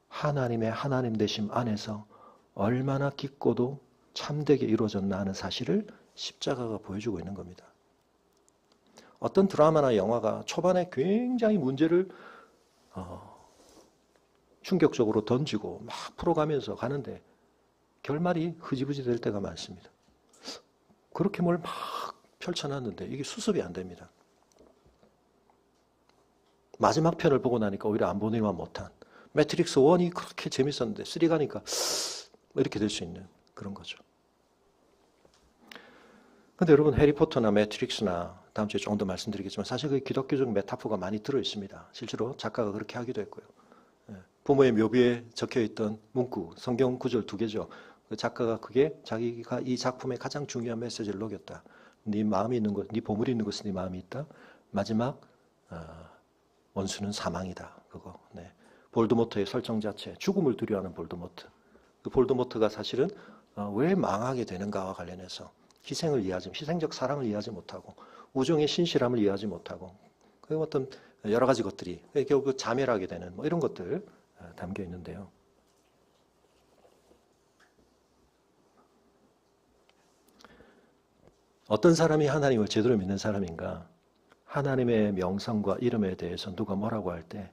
Speaker 1: 하나님의 하나님 되심 안에서 얼마나 깊고도 참되게 이루어졌나 하는 사실을 십자가가 보여주고 있는 겁니다. 어떤 드라마나 영화가 초반에 굉장히 문제를 충격적으로 던지고 막 풀어가면서 가는데 결말이 흐지부지 될 때가 많습니다. 그렇게 뭘 막 펼쳐놨는데 이게 수습이 안 됩니다. 마지막 편을 보고 나니까 오히려 안 보니만 못한 매트릭스 1이 그렇게 재밌었는데 3 가니까 이렇게 될 수 있는 그런 거죠. 근데 여러분 해리포터나 매트릭스나 다음 주에 조금 더 말씀드리겠지만 사실 그 기독교적 메타포가 많이 들어있습니다. 실제로 작가가 그렇게 하기도 했고요. 부모의 묘비에 적혀있던 문구, 성경 구절 2개죠. 그 작가가 그게 자기가 이 작품의 가장 중요한 메시지를 녹였다. 네 마음이 있는 것, 네 보물이 있는 것은 네 마음이 있다. 마지막 원수는 사망이다. 그거. 네. 볼드모트의 설정 자체, 죽음을 두려워하는 볼드모트. 그 볼드모트가 사실은 왜 망하게 되는가와 관련해서 희생을 이해하지, 희생적 사랑을 이해하지 못하고 우정의 신실함을 이해하지 못하고 그 어떤 여러 가지 것들이 결국 자멸하게 되는 뭐 이런 것들 담겨 있는데요. 어떤 사람이 하나님을 제대로 믿는 사람인가? 하나님의 명성과 이름에 대해서 누가 뭐라고 할 때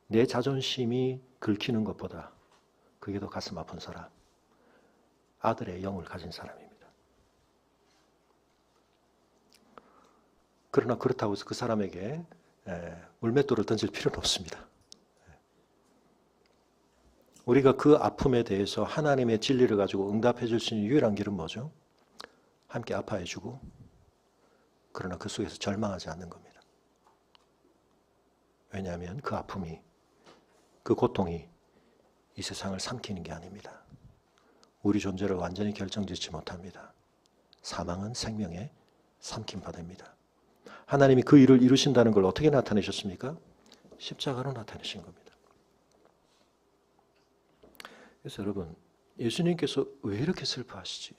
Speaker 1: 내 자존심이 긁히는 것보다 그게 더 가슴 아픈 사람, 아들의 영을 가진 사람입니다. 그러나 그렇다고 해서 그 사람에게 물맷돌을 던질 필요는 없습니다. 우리가 그 아픔에 대해서 하나님의 진리를 가지고 응답해 줄 수 있는 유일한 길은 뭐죠? 함께 아파해 주고 그러나 그 속에서 절망하지 않는 겁니다. 왜냐하면 그 아픔이 그 고통이 이 세상을 삼키는 게 아닙니다. 우리 존재를 완전히 결정짓지 못합니다. 사망은 생명의 삼킴바다입니다. 하나님이 그 일을 이루신다는 걸 어떻게 나타내셨습니까? 십자가로 나타내신 겁니다. 그래서 여러분, 예수님께서 왜 이렇게 슬퍼하시지?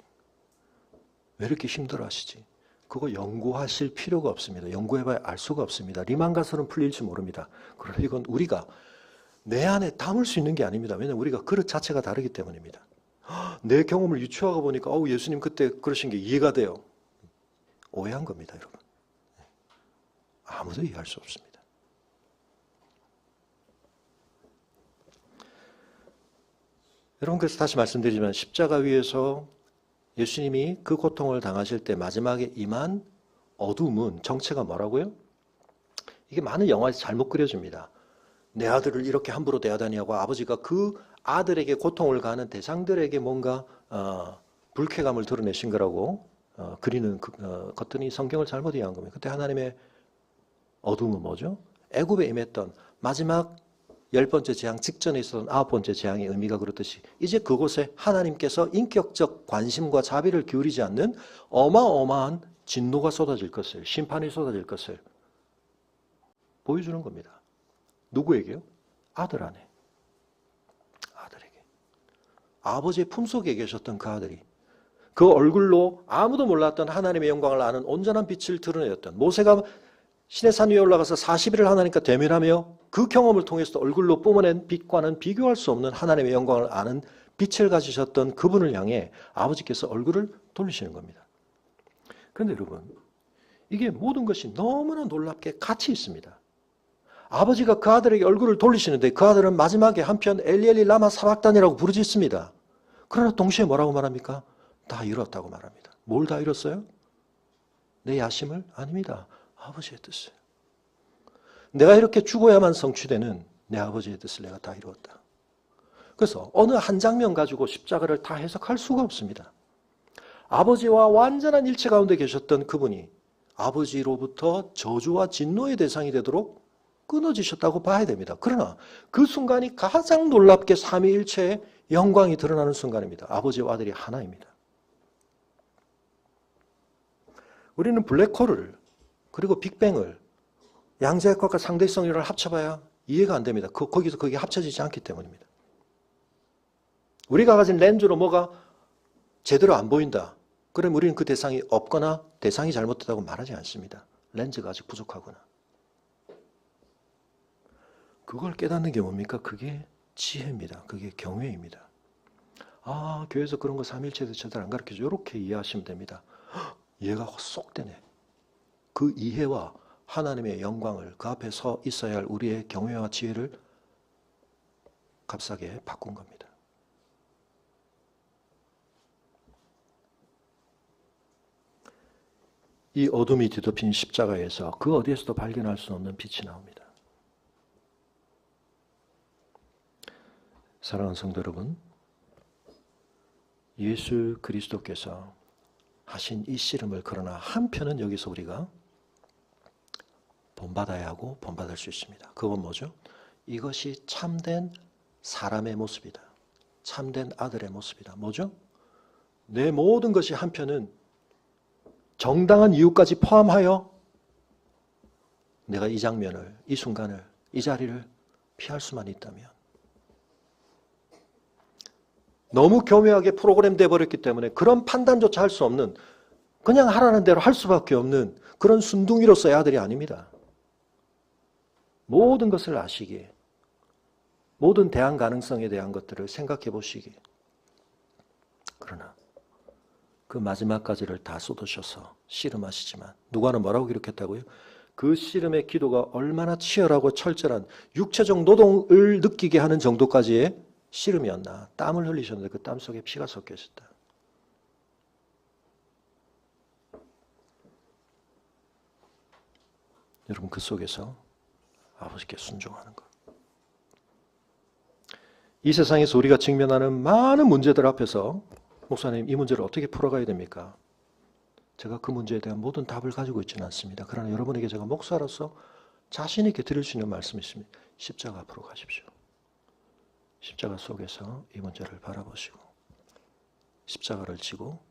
Speaker 1: 왜 이렇게 힘들어하시지? 그거 연구하실 필요가 없습니다. 연구해봐야 알 수가 없습니다. 리만 가서는 풀릴지 모릅니다. 그러나 이건 우리가 내 안에 담을 수 있는 게 아닙니다. 왜냐하면 우리가 그릇 자체가 다르기 때문입니다. 내 경험을 유추하고 보니까 예수님 그때 그러신 게 이해가 돼요. 오해한 겁니다, 여러분. 아무도 이해할 수 없습니다. 여러분 그래서 다시 말씀드리지만 십자가 위에서 예수님이 그 고통을 당하실 때 마지막에 임한 어둠은 정체가 뭐라고요? 이게 많은 영화에서 잘못 그려집니다. 내 아들을 이렇게 함부로 대하다니 하고 아버지가 그 아들에게 고통을 가하는 대상들에게 뭔가 불쾌감을 드러내신 거라고 그리는 것들이 성경을 잘못 이해한 겁니다. 그때 하나님의 어둠은 뭐죠? 애굽에 임했던 마지막 10번째 재앙 직전에 있었던 9번째 재앙의 의미가 그렇듯이 이제 그곳에 하나님께서 인격적 관심과 자비를 기울이지 않는 어마어마한 진노가 쏟아질 것을, 심판이 쏟아질 것을 보여주는 겁니다. 누구에게요? 아들 안에. 아들에게. 아버지의 품속에 계셨던 그 아들이 그 얼굴로 아무도 몰랐던 하나님의 영광을 아는 온전한 빛을 드러내었던 모세가 신의 산 위에 올라가서 40일을 하나님과 대면하며 그 경험을 통해서 얼굴로 뿜어낸 빛과는 비교할 수 없는 하나님의 영광을 아는 빛을 가지셨던 그분을 향해 아버지께서 얼굴을 돌리시는 겁니다. 그런데 여러분, 이게 모든 것이 너무나 놀랍게 같이 있습니다. 아버지가 그 아들에게 얼굴을 돌리시는데 그 아들은 마지막에 한편 엘리엘리 라마 사박단이라고 부르짖습니다. 그러나 동시에 뭐라고 말합니까? 다 이뤘다고 말합니다. 뭘 다 이뤘어요? 내 야심을? 아닙니다. 아버지의 뜻을. 내가 이렇게 죽어야만 성취되는 내 아버지의 뜻을 내가 다 이루었다. 그래서 어느 한 장면 가지고 십자가를 다 해석할 수가 없습니다. 아버지와 완전한 일체 가운데 계셨던 그분이 아버지로부터 저주와 진노의 대상이 되도록 끊어지셨다고 봐야 됩니다. 그러나 그 순간이 가장 놀랍게 삼위일체의 영광이 드러나는 순간입니다. 아버지와 아들이 하나입니다. 우리는 블랙홀을 그리고 빅뱅을 양자역학과 상대성이를 합쳐봐야 이해가 안 됩니다. 거기서 그게 합쳐지지 않기 때문입니다. 우리가 가진 렌즈로 뭐가 제대로 안 보인다. 그럼 우리는 그 대상이 없거나 대상이 잘못됐다고 말하지 않습니다. 렌즈가 아직 부족하거나. 그걸 깨닫는 게 뭡니까? 그게 지혜입니다. 그게 경외입니다. 아, 교회에서 그런 거 삼일체에서 제대로 안 가르쳐줘. 이렇게 이해하시면 됩니다. 이해가 쏙 되네. 그 이해와 하나님의 영광을 그 앞에 서 있어야 할 우리의 경외와 지혜를 값싸게 바꾼 겁니다. 이 어둠이 뒤덮인 십자가에서 그 어디에서도 발견할 수 없는 빛이 나옵니다. 사랑하는 성도 여러분, 예수 그리스도께서 하신 이 씨름을 그러나 한편은 여기서 우리가 본받아야 하고 본받을 수 있습니다. 그건 뭐죠? 이것이 참된 사람의 모습이다. 참된 아들의 모습이다. 뭐죠? 내 모든 것이 한편은 정당한 이유까지 포함하여 내가 이 장면을, 이 순간을, 이 자리를 피할 수만 있다면 너무 교묘하게 프로그램돼 버렸기 때문에 그런 판단조차 할 수 없는 그냥 하라는 대로 할 수밖에 없는 그런 순둥이로서의 아들이 아닙니다. 모든 것을 아시기에 모든 대안 가능성에 대한 것들을 생각해 보시기에 그러나 그 마지막까지를 다 쏟으셔서 씨름하시지만 누가는 뭐라고 기록했다고요? 그 씨름의 기도가 얼마나 치열하고 철저한 육체적 노동을 느끼게 하는 정도까지의 씨름이었나. 땀을 흘리셨는데 그 땀 속에 피가 섞여 있었다. 여러분 그 속에서 아버지께 순종하는 것. 이 세상에서 우리가 직면하는 많은 문제들 앞에서 목사님 이 문제를 어떻게 풀어가야 됩니까? 제가 그 문제에 대한 모든 답을 가지고 있지는 않습니다. 그러나 여러분에게 제가 목사로서 자신 있게 드릴 수 있는 말씀이 있습니다. 십자가 앞으로 가십시오. 십자가 속에서 이 문제를 바라보시고 십자가를 지고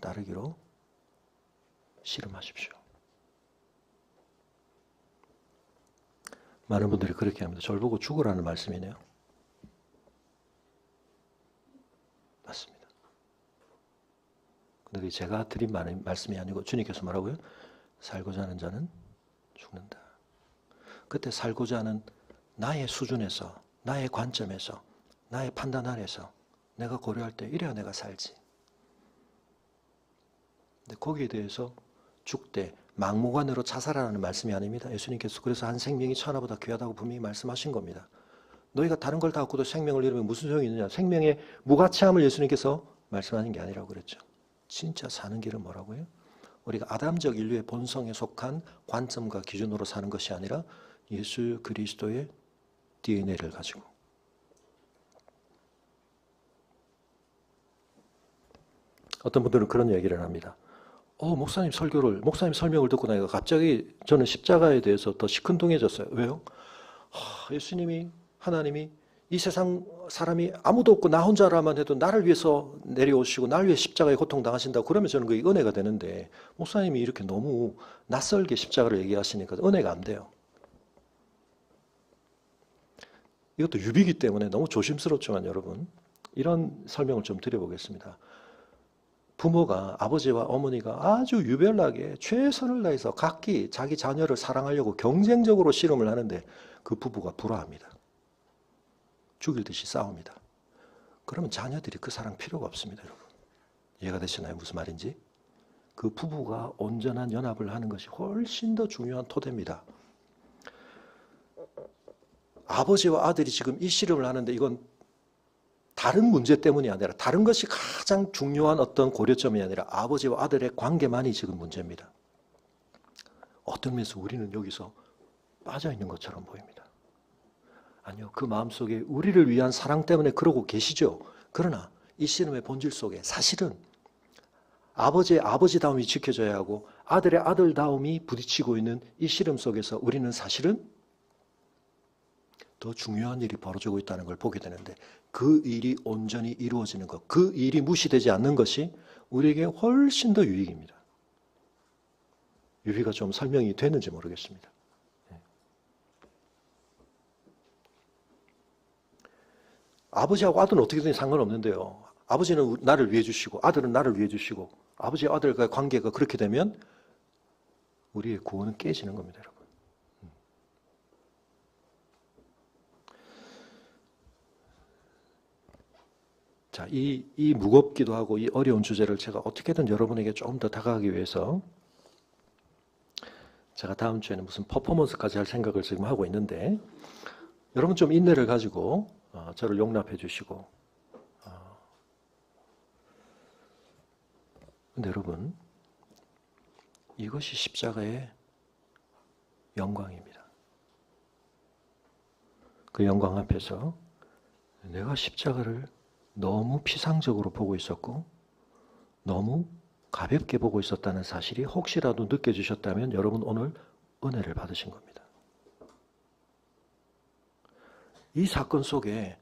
Speaker 1: 따르기로 씨름하십시오. 많은 분들이 그렇게 합니다. 저를 보고 죽으라는 말씀이네요. 맞습니다. 근데 제가 드린 말씀이 아니고 주님께서 뭐라고요? 살고자 하는 자는 죽는다. 그때 살고자 하는 나의 수준에서 나의 관점에서 나의 판단 안에서 내가 고려할 때 이래야 내가 살지. 근데 거기에 대해서 죽되 막무가내로 자살하라는 말씀이 아닙니다. 예수님께서 그래서 한 생명이 천하보다 귀하다고 분명히 말씀하신 겁니다. 너희가 다른 걸 다 갖고도 생명을 잃으면 무슨 소용이 있느냐. 생명의 무가치함을 예수님께서 말씀하신 게 아니라고 그랬죠. 진짜 사는 길은 뭐라고요? 우리가 아담적 인류의 본성에 속한 관점과 기준으로 사는 것이 아니라 예수 그리스도의 DNA를 가지고 어떤 분들은 그런 얘기를 합니다. 목사님 설명을 듣고 나니까 갑자기 저는 십자가에 대해서 더 시큰둥해졌어요. 왜요? 예수님이 하나님이 이 세상 사람이 아무도 없고 나 혼자라만 해도 나를 위해서 내려오시고 나를 위해 십자가에 고통당하신다고 그러면 저는 그게 은혜가 되는데 목사님이 이렇게 너무 낯설게 십자가를 얘기하시니까 은혜가 안 돼요. 이것도 유비이기 때문에 너무 조심스럽지만 여러분 이런 설명을 좀 드려보겠습니다. 부모가 아버지와 어머니가 아주 유별나게 최선을 다해서 각기 자기 자녀를 사랑하려고 경쟁적으로 씨름을 하는데 그 부부가 불화합니다. 죽일 듯이 싸웁니다. 그러면 자녀들이 그 사랑 필요가 없습니다, 여러분. 이해가 되시나요? 무슨 말인지? 그 부부가 온전한 연합을 하는 것이 훨씬 더 중요한 토대입니다. 아버지와 아들이 지금 이 씨름을 하는데 이건 다른 문제 때문이 아니라 다른 것이 가장 중요한 어떤 고려점이 아니라 아버지와 아들의 관계만이 지금 문제입니다. 어떤 면에서 우리는 여기서 빠져 있는 것처럼 보입니다. 아니요, 그 마음속에 우리를 위한 사랑 때문에 그러고 계시죠. 그러나 이 씨름의 본질 속에 사실은 아버지의 아버지다움이 지켜져야 하고 아들의 아들다움이 부딪히고 있는 이 씨름 속에서 우리는 사실은 더 중요한 일이 벌어지고 있다는 걸 보게 되는데 그 일이 온전히 이루어지는 것, 그 일이 무시되지 않는 것이 우리에게 훨씬 더 유익입니다. 유비가 좀 설명이 되는지 모르겠습니다. 아버지하고 아들은 어떻게든 상관없는데요. 아버지는 나를 위해 주시고 아들은 나를 위해 주시고 아버지와 아들과의 관계가 그렇게 되면 우리의 구원은 깨지는 겁니다, 여러분. 자, 이 무겁기도 하고 이 어려운 주제를 제가 어떻게든 여러분에게 조금 더 다가가기 위해서 제가 다음 주에는 무슨 퍼포먼스까지 할 생각을 지금 하고 있는데 여러분 좀 인내를 가지고 저를 용납해 주시고 근데 여러분 이것이 십자가의 영광입니다. 그 영광 앞에서 내가 십자가를 너무 피상적으로 보고 있었고 너무 가볍게 보고 있었다는 사실이 혹시라도 느껴지셨다면 여러분 오늘 은혜를 받으신 겁니다. 이 사건 속에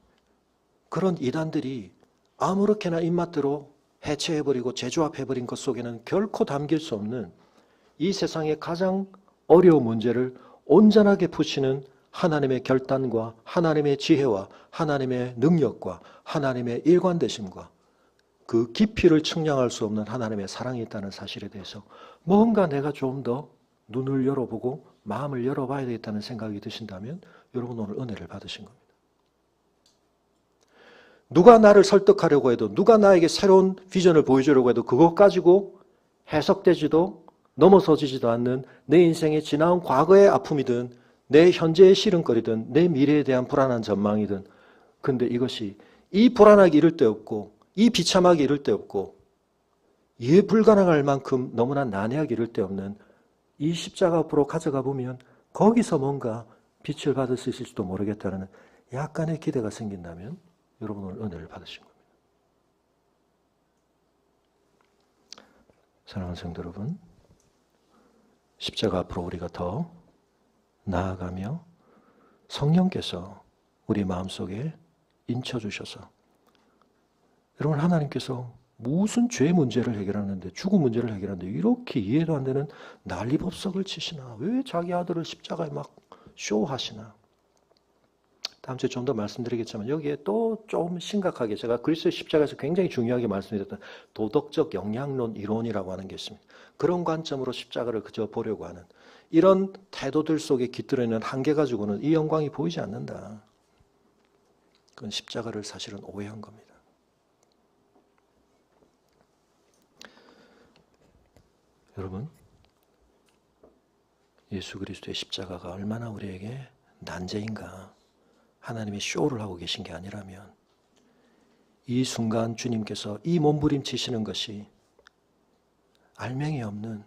Speaker 1: 그런 이단들이 아무렇게나 입맛대로 해체해버리고 재조합해버린 것 속에는 결코 담길 수 없는 이 세상의 가장 어려운 문제를 온전하게 푸시는 하나님의 결단과 하나님의 지혜와 하나님의 능력과 하나님의 일관되심과 그 깊이를 측량할 수 없는 하나님의 사랑이 있다는 사실에 대해서 뭔가 내가 좀 더 눈을 열어보고 마음을 열어봐야 되겠다는 생각이 드신다면 여러분 오늘 은혜를 받으신 겁니다. 누가 나를 설득하려고 해도 누가 나에게 새로운 비전을 보여주려고 해도 그것 가지고 해석되지도 넘어서지지도 않는 내 인생의 지나온 과거의 아픔이든 내 현재의 시름거리든 내 미래에 대한 불안한 전망이든 근데 이것이 이 불안하기 이를 데 없고 이 비참하기 이를 데 없고 이해 불가능할 만큼 너무나 난해하기 이를 데 없는 이 십자가 앞으로 가져가 보면 거기서 뭔가 빛을 받을 수 있을지도 모르겠다는 약간의 기대가 생긴다면 여러분 오늘 은혜를 받으신 겁니다. 사랑하는 성도 여러분, 십자가 앞으로 우리가 더 나아가며 성령께서 우리 마음속에 인쳐주셔서 여러분 하나님께서 무슨 죄 문제를 해결하는데 죽음 문제를 해결하는데 이렇게 이해도 안 되는 난리법석을 치시나 왜 자기 아들을 십자가에 막 쇼하시나 다음 주에 좀 더 말씀드리겠지만 여기에 또 좀 심각하게 제가 그리스도의 십자가에서 굉장히 중요하게 말씀드렸던 도덕적 영향론 이론이라고 하는 게 있습니다. 그런 관점으로 십자가를 그저 보려고 하는 이런 태도들 속에 깃들어 있는 한계 가지고는 이 영광이 보이지 않는다. 그건 십자가를 사실은 오해한 겁니다. 여러분, 예수 그리스도의 십자가가 얼마나 우리에게 난제인가. 하나님이 쇼를 하고 계신 게 아니라면 이 순간 주님께서 이 몸부림치시는 것이 알맹이 없는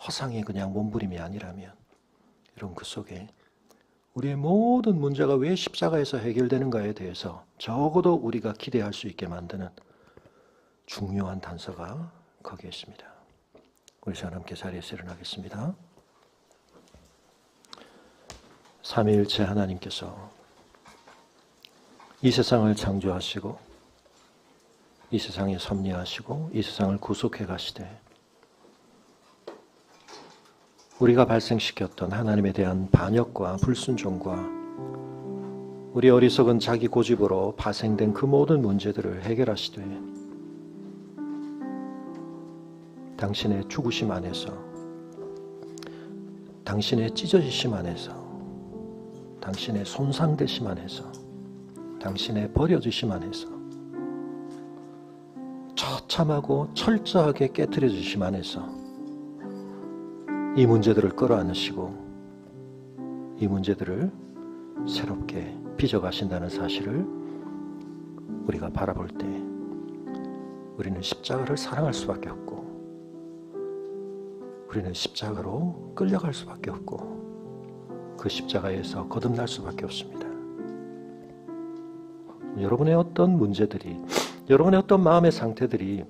Speaker 1: 허상의 그냥 몸부림이 아니라면 여러분 그 속에 우리의 모든 문제가 왜 십자가에서 해결되는가에 대해서 적어도 우리가 기대할 수 있게 만드는 중요한 단서가 거기에 있습니다. 우리 시간 함께 자리에서 일어나겠습니다. 삼위일체 하나님께서 이 세상을 창조하시고 이 세상에 섭리하시고 이 세상을 구속해 가시되 우리가 발생시켰던 하나님에 대한 반역과 불순종과 우리 어리석은 자기 고집으로 파생된 그 모든 문제들을 해결하시되 당신의 죽으심 안에서 당신의 찢어지심 안에서 당신의 손상되심 안에서 당신의 버려지심 안에서 처참하고 철저하게 깨트려지심 안에서 이 문제들을 끌어안으시고 이 문제들을 새롭게 빚어가신다는 사실을 우리가 바라볼 때 우리는 십자가를 사랑할 수밖에 없고 우리는 십자가로 끌려갈 수밖에 없고 그 십자가에서 거듭날 수밖에 없습니다. 여러분의 어떤 문제들이 여러분의 어떤 마음의 상태들이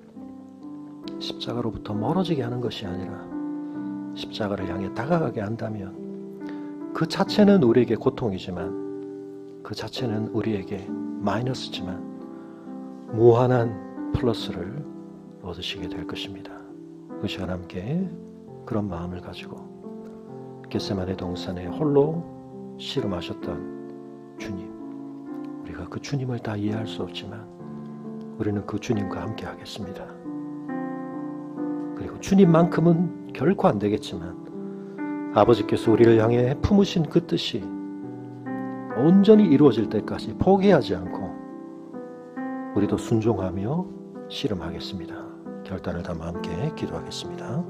Speaker 1: 십자가로부터 멀어지게 하는 것이 아니라 십자가를 향해 다가가게 한다면 그 자체는 우리에게 고통이지만 그 자체는 우리에게 마이너스지만 무한한 플러스를 얻으시게 될 것입니다. 그 시간 함께 그런 마음을 가지고 겟세마네 동산에 홀로 씨름하셨던 주님, 우리가 그 주님을 다 이해할 수 없지만 우리는 그 주님과 함께 하겠습니다. 그리고 주님만큼은 결코 안 되겠지만 아버지께서 우리를 향해 품으신 그 뜻이 온전히 이루어질 때까지 포기하지 않고 우리도 순종하며 씨름하겠습니다. 결단을 담아 함께 기도하겠습니다.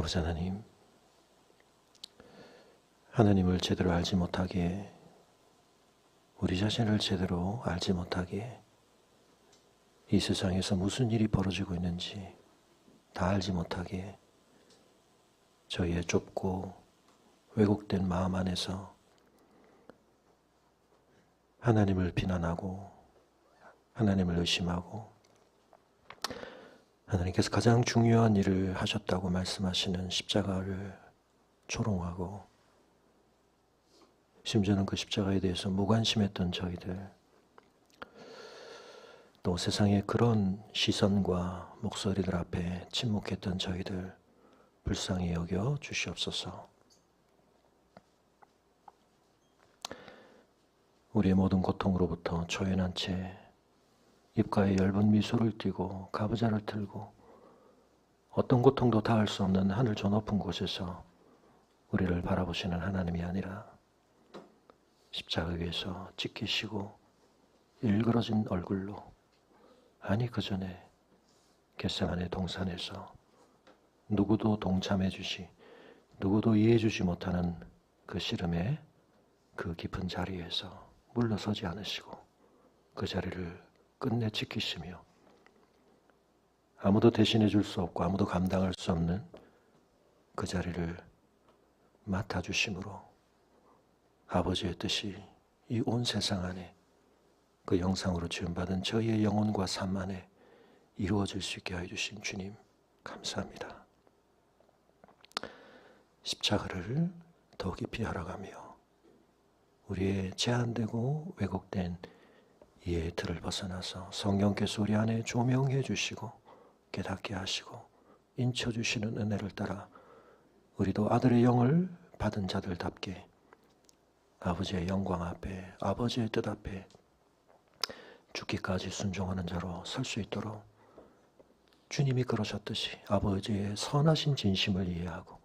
Speaker 1: 아버지 하나님, 하나님을 제대로 알지 못하기에, 우리 자신을 제대로 알지 못하기에 이 세상에서 무슨 일이 벌어지고 있는지 다 알지 못하기에 저희의 좁고 왜곡된 마음 안에서 하나님을 비난하고 하나님을 의심하고 하나님께서 가장 중요한 일을 하셨다고 말씀하시는 십자가를 조롱하고 심지어는 그 십자가에 대해서 무관심했던 저희들, 또 세상의 그런 시선과 목소리들 앞에 침묵했던 저희들 불쌍히 여겨 주시옵소서. 우리의 모든 고통으로부터 초연한 채 입가에 엷은 미소를 띠고 가부좌를 들고 어떤 고통도 닿을 수 없는 하늘 저 높은 곳에서 우리를 바라보시는 하나님이 아니라 십자가 위에서 찢기시고 일그러진 얼굴로, 아니 그 전에 겟세마네 동산에서 누구도 동참해 주시, 누구도 이해해 주지 못하는 그 씨름의 그 깊은 자리에서 물러서지 않으시고 그 자리를 끝내 지키시며 아무도 대신해 줄 수 없고 아무도 감당할 수 없는 그 자리를 맡아주심으로 아버지의 뜻이 이 온 세상 안에 그 영상으로 지음받은 저희의 영혼과 삶 안에 이루어질 수 있게 하여 주신 주님 감사합니다. 십자가를 더 깊이 알아가며 우리의 제한되고 왜곡된 이해의 틀을 벗어나서 성령께서 우리 안에 조명해 주시고 깨닫게 하시고 인쳐 주시는 은혜를 따라 우리도 아들의 영을 받은 자들답게 아버지의 영광 앞에, 아버지의 뜻 앞에 죽기까지 순종하는 자로 설 수 있도록 주님이 그러셨듯이 아버지의 선하신 진심을 이해하고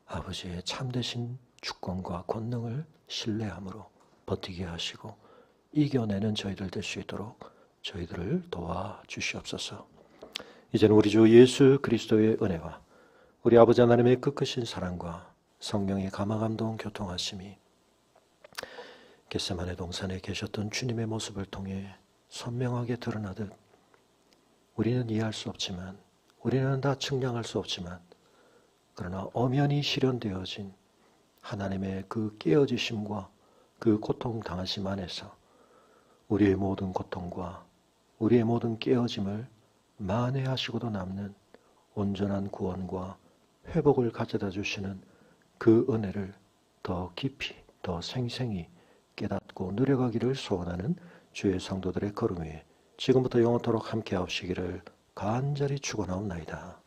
Speaker 1: 아버지의 참되신 주권과 권능을 신뢰함으로 버티게 하시고 이겨내는 저희들 될 수 있도록 저희들을 도와주시옵소서. 이제는 우리 주 예수 그리스도의 은혜와 우리 아버지 하나님의 끝크신 사랑과 성령의 감화감동 교통하심이 겟세마네 동산에 계셨던 주님의 모습을 통해 선명하게 드러나듯 우리는 이해할 수 없지만, 우리는 다 측량할 수 없지만, 그러나 엄연히 실현되어진 하나님의 그 깨어지심과 그 고통 당하심 안에서 우리의 모든 고통과 우리의 모든 깨어짐을 만회하시고도 남는 온전한 구원과 회복을 가져다 주시는 그 은혜를 더 깊이, 더 생생히 깨닫고 누려가기를 소원하는 주의 성도들의 걸음 위에 지금부터 영원토록 함께 하시기를 간절히 축원하옵나이다.